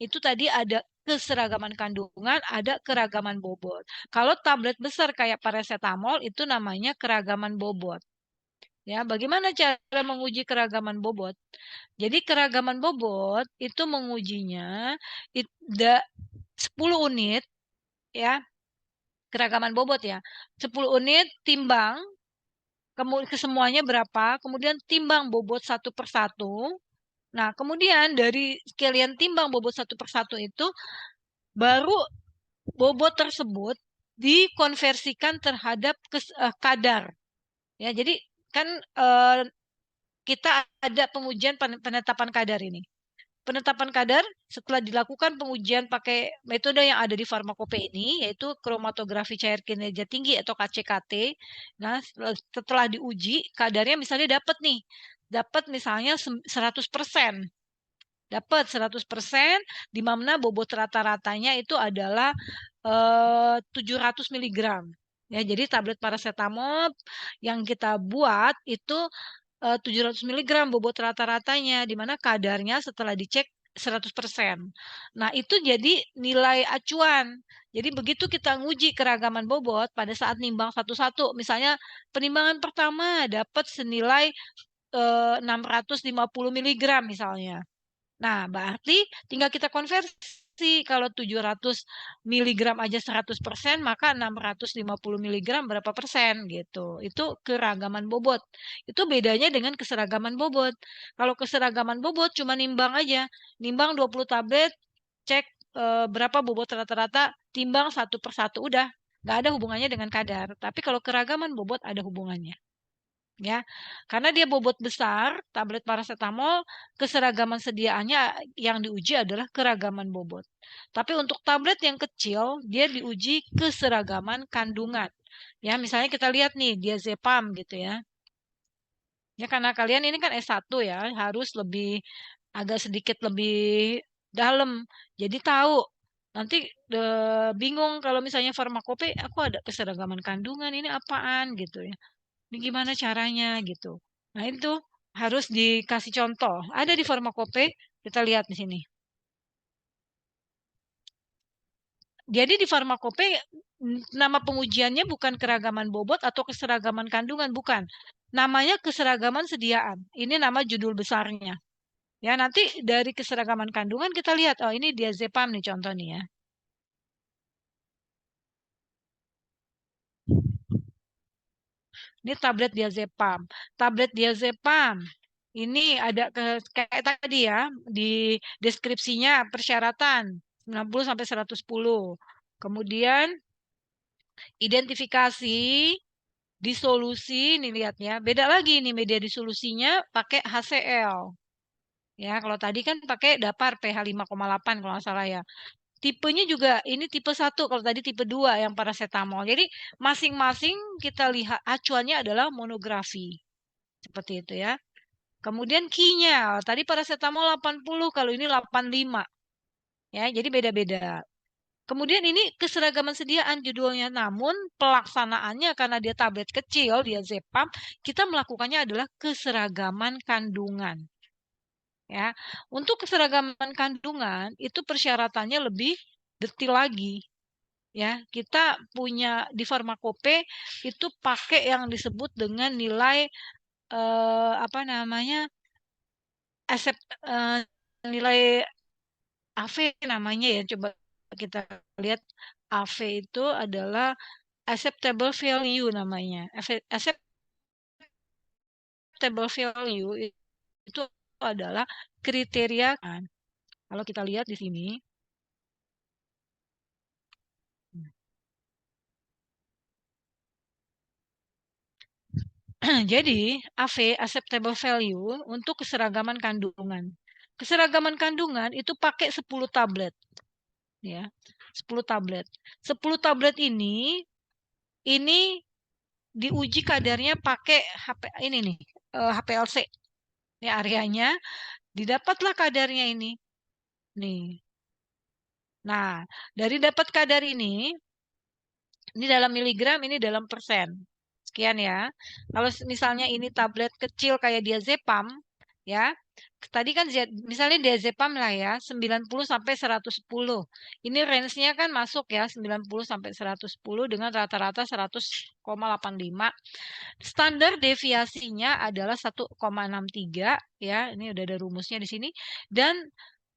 itu tadi ada keseragaman kandungan, ada keragaman bobot. Kalau tablet besar kayak paracetamol itu namanya keragaman bobot. Ya, bagaimana cara menguji keragaman bobot? Jadi keragaman bobot itu mengujinya 10 unit ya. Keragaman bobot ya. 10 unit timbang kemudian kesemuanya berapa, kemudian timbang bobot satu per satu. Nah, kemudian dari sekalian timbang bobot satu per satu itu baru bobot tersebut dikonversikan terhadap kadar. Ya, jadi kan kita ada pengujian penetapan kadar ini. Penetapan kadar setelah dilakukan pengujian pakai metode yang ada di farmakope ini, yaitu kromatografi cair kinerja tinggi atau KCKT. Nah, setelah diuji, kadarnya misalnya dapat nih, dapat misalnya 100%. Dapat 100%, di mana bobot rata-ratanya itu adalah 700 mg. Ya, jadi tablet paracetamol yang kita buat itu 700 mg bobot rata-ratanya, di mana kadarnya setelah dicek 100%. Nah, itu jadi nilai acuan. Jadi begitu kita nguji keragaman bobot pada saat nimbang satu-satu, misalnya penimbangan pertama dapat senilai 650 mg misalnya. Nah, berarti tinggal kita konversi. Kalau 700 mg aja 100%, maka 650 mg berapa persen gitu. Itu keragaman bobot. Itu bedanya dengan keseragaman bobot. Kalau keseragaman bobot cuma nimbang aja. Nimbang 20 tablet, cek berapa bobot rata-rata, timbang satu per satu. Udah, nggak ada hubungannya dengan kadar. Tapi kalau keragaman bobot ada hubungannya. Ya, karena dia bobot besar, tablet paracetamol keseragaman sediaannya yang diuji adalah keragaman bobot. Tapi untuk tablet yang kecil, dia diuji keseragaman kandungan. Ya, misalnya kita lihat nih diazepam gitu ya. Ya, karena kalian ini kan S1 ya, harus lebih agak sedikit lebih dalam. Jadi tahu. Nanti bingung kalau misalnya farmakope, aku ada keseragaman kandungan ini apaan gitu ya. Ini gimana caranya gitu. Nah, itu harus dikasih contoh. Ada di farmakope, kita lihat di sini. Jadi di farmakope nama pengujiannya bukan keragaman bobot atau keseragaman kandungan, bukan. Namanya keseragaman sediaan. Ini nama judul besarnya. Ya, nanti dari keseragaman kandungan kita lihat, oh ini diazepam nih contoh nih ya. Ini tablet diazepam. Tablet diazepam. Ini ada kayak tadi ya, di deskripsinya persyaratan 90 sampai 110. Kemudian identifikasi disolusi, nih lihat ya. Beda lagi nih media disolusinya pakai HCl. Ya, kalau tadi kan pakai dapar pH 5,8 kalau nggak salah ya. Tipenya juga ini tipe 1, kalau tadi tipe 2 yang paracetamol. Jadi masing-masing kita lihat acuannya adalah monografi. Seperti itu ya. Kemudian Q-nya, tadi paracetamol 80, kalau ini 85. Ya, jadi beda-beda. Kemudian ini keseragaman sediaan judulnya, namun pelaksanaannya karena dia tablet kecil, diazepam, kita melakukannya adalah keseragaman kandungan. Ya, untuk keseragaman kandungan itu persyaratannya lebih detail lagi. Ya, kita punya di farmakope itu pakai yang disebut dengan nilai apa namanya? Nilai AV namanya ya. Coba kita lihat AV itu adalah acceptable value namanya. Acceptable value itu adalah kriteria kan. Kalau kita lihat di sini. Jadi, AV, acceptable value, untuk keseragaman kandungan. Keseragaman kandungan itu pakai 10 tablet. Ya, 10 tablet. 10 tablet ini diuji kadarnya pakai ini nih, HPLC. Ini areanya, didapatlah kadarnya ini. Nih. Nah, dari dapat kadar ini dalam miligram, ini dalam persen. Sekian ya. Kalau misalnya ini tablet kecil kayak diazepam, ya. Tadi kan misalnya diazepam lah ya, 90 sampai 110. Ini range-nya kan masuk ya, 90 sampai 110 dengan rata-rata 100,85. Standar deviasinya adalah 1,63 ya. Ini udah ada rumusnya di sini, dan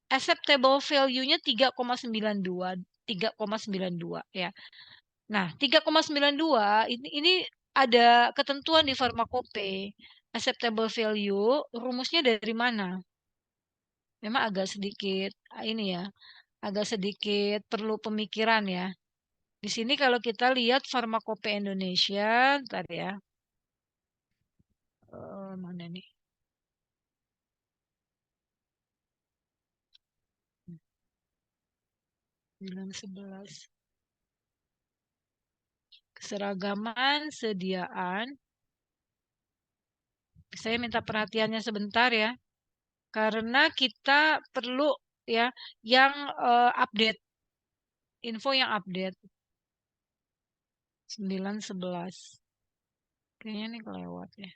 acceptable value-nya 3,92 ya. Nah, 3,92 ini ada ketentuan di farmakope. Acceptable value rumusnya dari mana? Memang agak sedikit ini ya, agak sedikit perlu pemikiran ya. Di sini kalau kita lihat farmakope Indonesia, ntar ya. Mana nih? Bilang 11. Keseragaman sediaan. Saya minta perhatiannya sebentar ya. Karena kita perlu ya yang update. Info yang update. 9, 11. Kayaknya ini kelewat ya.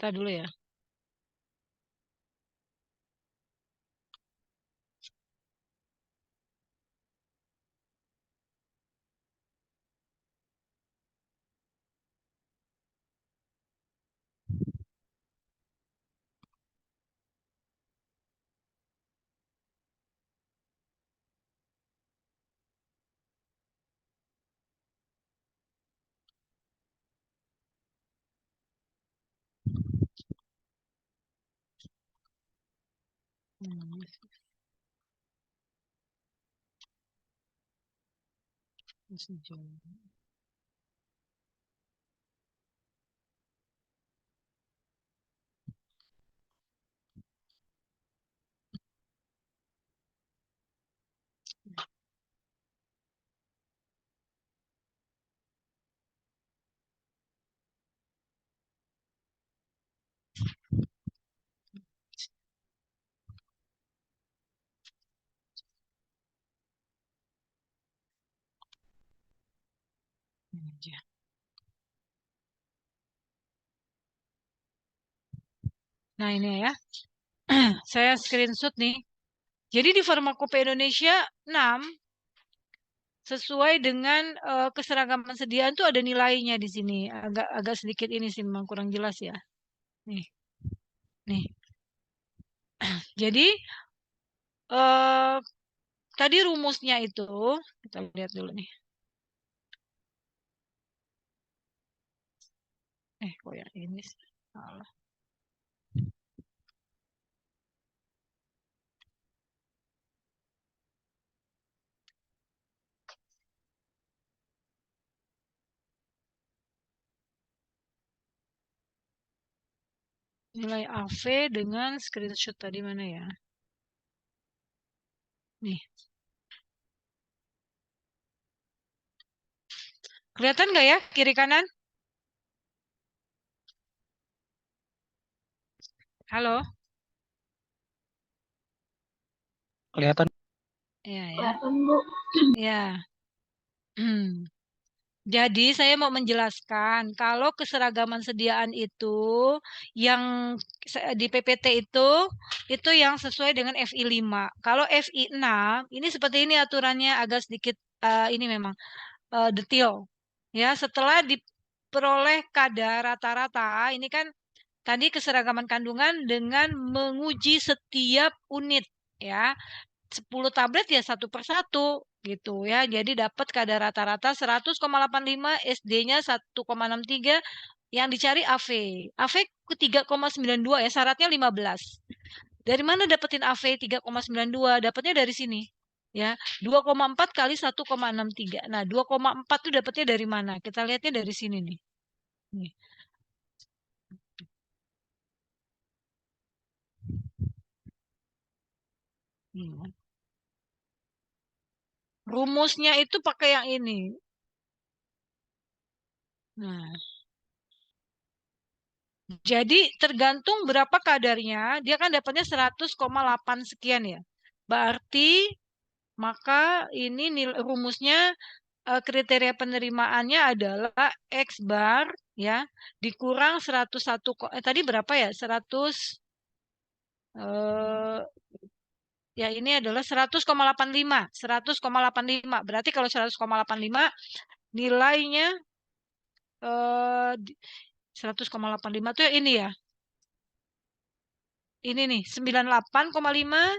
Kita dulu ya. Ini aja. Nah ini ya, saya screenshot nih. Jadi di Farmakope Indonesia 6 sesuai dengan keseragaman sediaan tuh ada nilainya di sini. Agak sedikit ini sih memang kurang jelas ya. Nih, nih. Jadi tadi rumusnya itu kita lihat dulu nih. Kok yang ini sih? Salah. Nilai AV dengan screenshot tadi mana ya? Nih. Kelihatan nggak ya kiri kanan? Halo? Kelihatan. Iya ya. Kelihatan, Bu. Ya. Jadi saya mau menjelaskan kalau keseragaman sediaan itu yang di PPT itu yang sesuai dengan FI 5. Kalau FI 6 ini seperti ini aturannya, agak sedikit ini memang detail. Ya, setelah diperoleh kadar rata-rata, ini kan tadi keseragaman kandungan dengan menguji setiap unit ya. 10 tablet ya satu per satu gitu ya. Jadi dapat kadar rata-rata 100,85, SD-nya 1,63, yang dicari AV. AV ke 3,92 ya, syaratnya 15. Dari mana dapetin AV 3,92? Dapatnya dari sini. Ya, 2,4 kali 1,63. Nah, 2,4 itu dapatnya dari mana? Kita lihatnya dari sini nih. Nih. Rumusnya itu pakai yang ini. Nah, Jadi tergantung berapa kadarnya, dia kan dapatnya 100,8 sekian ya. Berarti maka ini rumusnya kriteria penerimaannya adalah X bar ya dikurang 101 tadi berapa ya? 100 ya ini adalah 100,85. 100,85. Berarti kalau 100,85 nilainya 100,85 tuh ini ya. Ini nih 98,5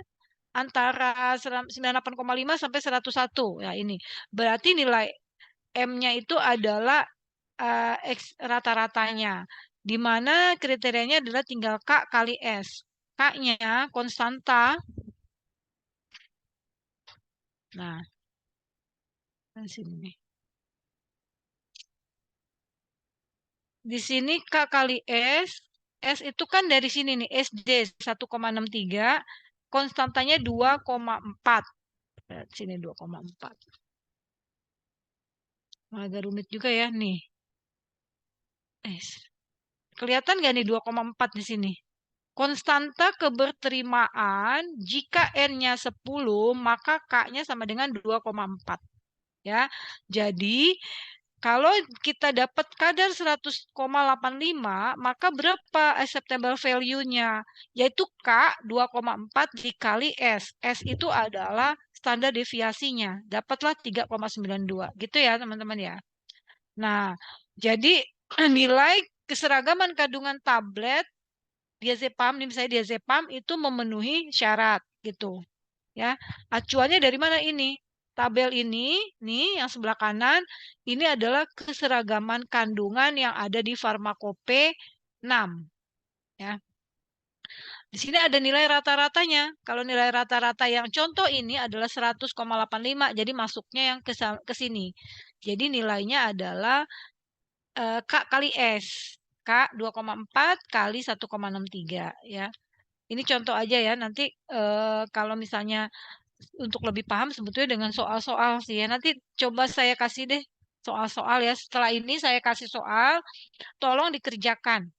antara 98,5 sampai 101 ya ini. Berarti nilai M-nya itu adalah X rata-ratanya. Di mana kriterianya adalah tinggal K kali S. K-nya konstanta. Nah, di sini nih. Di sini K kali S. S itu kan dari sini nih, SD 1,63. Konstantanya 2,4. Sini 2,4. Agak rumit juga ya nih. Kelihatan nggak nih 2,4 di sini? Konstanta keberterimaan jika N-nya 10, maka K-nya sama dengan 2,4. Ya. Jadi, kalau kita dapat kadar 100,85, maka berapa acceptable value-nya? Yaitu K 2,4 dikali S. S itu adalah standar deviasinya. Dapatlah 3,92. Gitu ya, teman-teman ya. Nah, jadi nilai keseragaman kandungan tablet diazepam, misalnya diazepam itu memenuhi syarat gitu. Ya, acuannya dari mana ini? Tabel ini, nih yang sebelah kanan, ini adalah keseragaman kandungan yang ada di farmakope 6. Ya. Di sini ada nilai rata-ratanya. Kalau nilai rata-rata yang contoh ini adalah 100,85, jadi masuknya yang ke sini. Jadi nilainya adalah K kali S. K 2,4 kali 1,63 ya. Ini contoh aja ya. Nanti kalau misalnya untuk lebih paham sebetulnya dengan soal-soal sih ya. Nanti coba saya kasih deh soal-soal ya. Setelah ini saya kasih soal, tolong dikerjakan.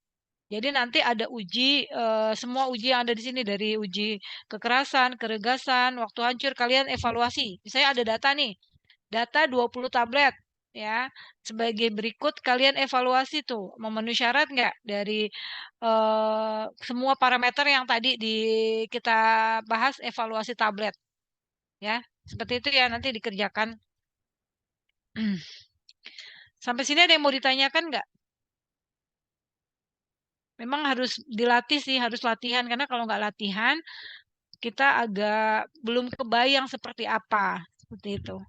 Jadi nanti ada uji, semua uji yang ada di sini dari uji kekerasan, keregasan, waktu hancur, kalian evaluasi. Misalnya ada data nih, data 20 tablet ya. Sebagai berikut kalian evaluasi tuh memenuhi syarat nggak dari semua parameter yang tadi kita bahas evaluasi tablet ya. Seperti itu ya nanti dikerjakan. Sampai sini ada yang mau ditanyakan nggak? Memang harus dilatih sih, harus latihan karena kalau nggak latihan kita agak belum kebayang seperti apa seperti itu.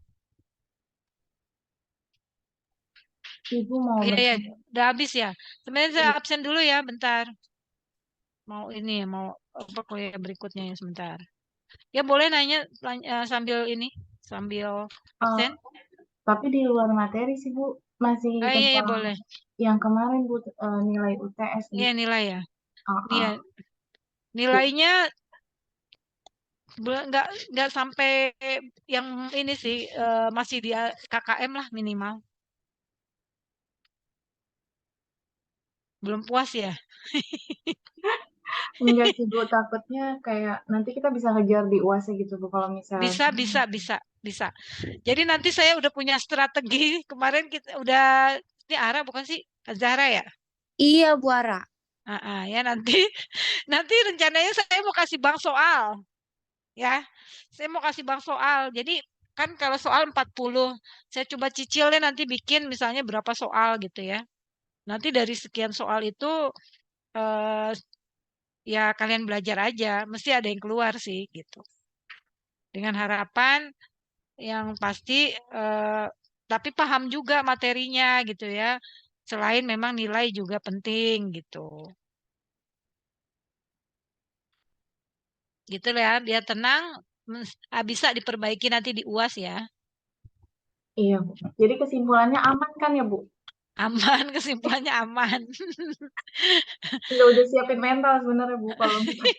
Ibu mau Iya, udah habis ya. Sebenarnya saya absen dulu ya, bentar. Mau ini, mau apa kuliah berikutnya ya sebentar. Ya boleh nanya sambil ini, sambil absen. Tapi di luar materi sih Bu, masih Iya, tentang boleh. yang kemarin Bu, nilai UTS Bu. Iya, nilai ya. Iya. Nilainya nggak sampai yang ini sih, masih di KKM lah minimal. Belum puas ya? Enggak sih Bu, takutnya kayak nanti kita bisa ngejar di UAS gitu Bu kalau misalnya. Bisa. Jadi nanti saya udah punya strategi. Kemarin kita udah, ini Ara bukan sih? Zahra ya? Iya, Bu Ara. Ya nanti rencananya saya mau kasih bank soal. Ya. Saya mau kasih bank soal. Jadi kan kalau soal 40, saya coba cicil deh nanti bikin misalnya berapa soal gitu ya. Nanti dari sekian soal itu ya kalian belajar aja, mesti ada yang keluar sih gitu. Dengan harapan yang pasti tapi paham juga materinya gitu ya. Selain memang nilai juga penting gitu. Gitu ya, biar tenang bisa diperbaiki nanti di UAS ya. Iya Bu. Jadi kesimpulannya aman kan ya Bu? Aman, kesimpulannya aman. Udah siapin mental sebenarnya Bu kalau misalnya.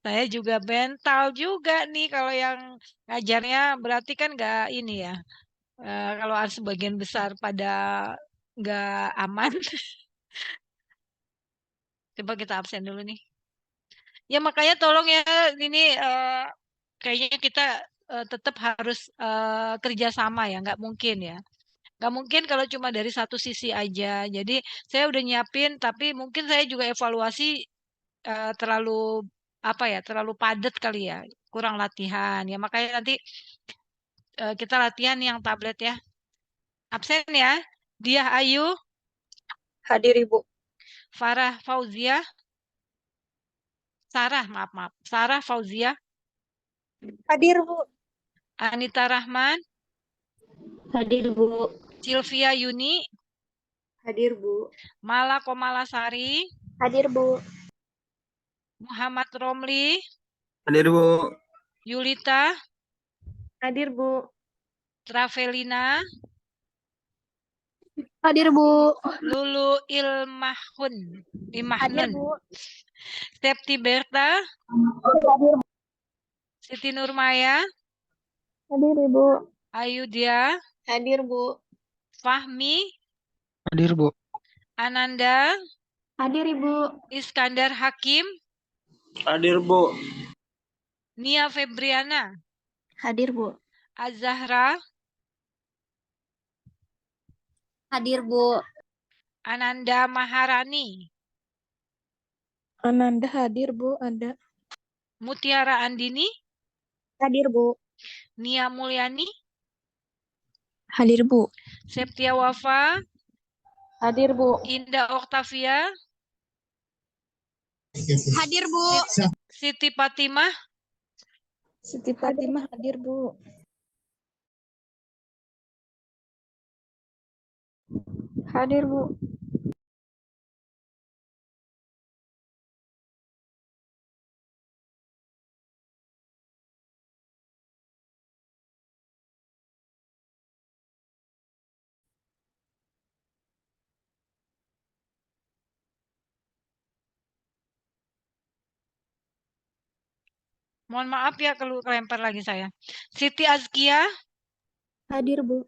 Saya juga mental juga nih kalau yang ngajarnya berarti kan nggak ini ya. Kalau sebagian besar pada nggak aman. Coba kita absen dulu nih. Ya makanya tolong ya ini kayaknya kita tetap harus kerjasama ya, nggak mungkin ya. Nggak mungkin kalau cuma dari satu sisi aja. Jadi saya udah nyiapin, tapi mungkin saya juga evaluasi terlalu apa ya, terlalu padat kali ya, kurang latihan ya. Makanya nanti kita latihan yang tablet ya. Absen ya. Diah Ayu. Hadir Ibu. Farah Fauzia. Sarah, maaf. Sarah Fauzia. Hadir Bu. Anita Rahman. Hadir Bu. Sylvia Yuni. Hadir Bu. Mala Komalasari. Hadir Bu. Muhammad Romli. Hadir Bu. Yulita. Hadir Bu. Travelina. Hadir Bu. Lulu Ilmahnun. Hadir Bu. Septi Berta. Hadir. Siti Nurmaya. Hadir Ibu. Ayudia. Hadir Bu. Fahmi. Hadir Bu. Ananda. Hadir Ibu. Iskandar Hakim. Hadir Bu. Nia Febriana. Hadir Bu. Azahra. Hadir Bu. Ananda Maharani. Ananda hadir Bu, ada. Mutiara Andini. Hadir Bu. Nia Mulyani. Hadir Bu. Septia Wafa. Hadir Bu. Indah Oktavia. Hadir Bu. Siti Fatimah. Siti Fatimah hadir Bu. Hadir Bu. Mohon maaf ya kalau kelempar lagi saya. Siti Azkia. Hadir Bu.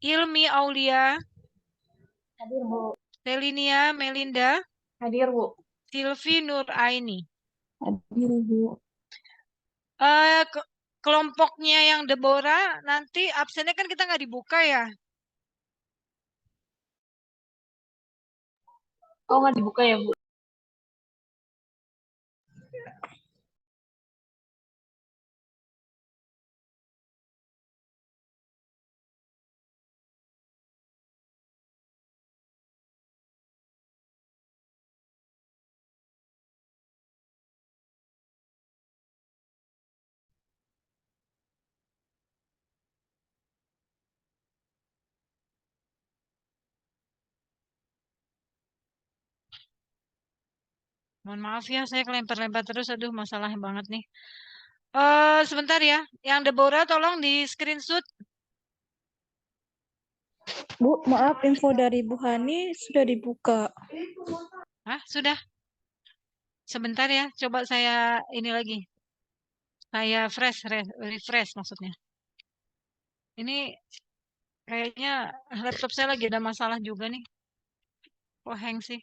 Ilmi Aulia. Hadir Bu. Selinia Melinda. Hadir Bu. Silvi Nur Aini. Hadir Bu. Kelompoknya yang Deborah nanti absennya kan kita nggak dibuka ya. Oh, nggak dibuka ya Bu? Mohon maaf ya, saya kelempar-lempar terus. Aduh, masalah banget nih. Sebentar ya. Yang Deborah tolong di screenshot. Bu, maaf info dari Bu Hani sudah dibuka. Hah, sudah? Sebentar ya, coba saya ini lagi. Saya refresh maksudnya. Ini kayaknya laptop saya lagi ada masalah juga nih. Kok hang sih?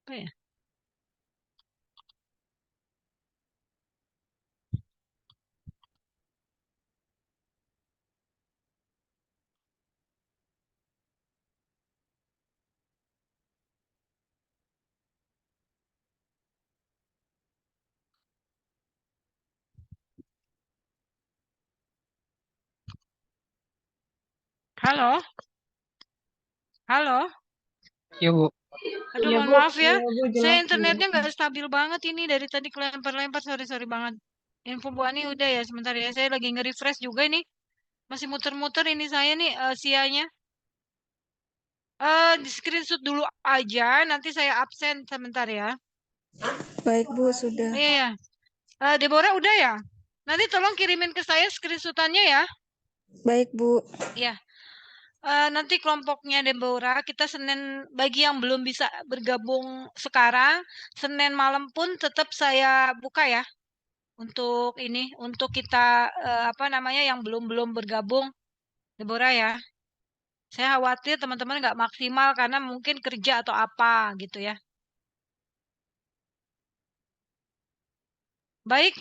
Apa ya? Halo? Halo? Iya Bu. Aduh, Iya mohon Bu. maaf ya. Iya Bu, Saya jelas internetnya Bu. nggak stabil banget ini dari tadi kelempar-lempar. Sorry banget. Info Bu Ani udah ya sebentar ya. Saya lagi nge-refresh juga ini. Masih muter-muter ini saya nih sianya. Di screenshot dulu aja. Nanti saya absen sebentar ya. Baik Bu, sudah. Iya ya. Deborah udah ya? Nanti tolong kirimin ke saya screenshotannya ya. Baik, Bu. Ya. Nanti kelompoknya Deborah kita Senin, bagi yang belum bisa bergabung sekarang, Senin malam pun tetap saya buka ya untuk ini, untuk kita yang belum bergabung Deborah ya. Saya khawatir teman-teman nggak maksimal karena mungkin kerja atau apa gitu ya. Baik,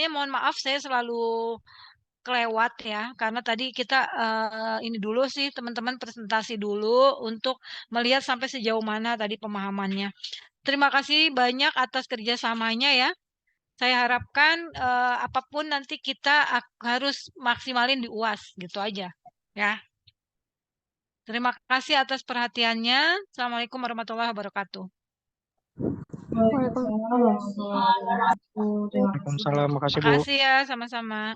mohon maaf saya selalu kelewat ya, karena tadi kita ini dulu sih teman-teman presentasi dulu untuk melihat sampai sejauh mana tadi pemahamannya. Terima kasih banyak atas kerjasamanya ya. Saya harapkan apapun nanti kita harus maksimalin di UAS gitu aja ya. Terima kasih atas perhatiannya. Assalamualaikum warahmatullahi wabarakatuh. Waalaikumsalam warahmatullahi wabarakatuh. Terima kasih. Waalaikumsalam, makasih Bu. Makasih ya, sama-sama.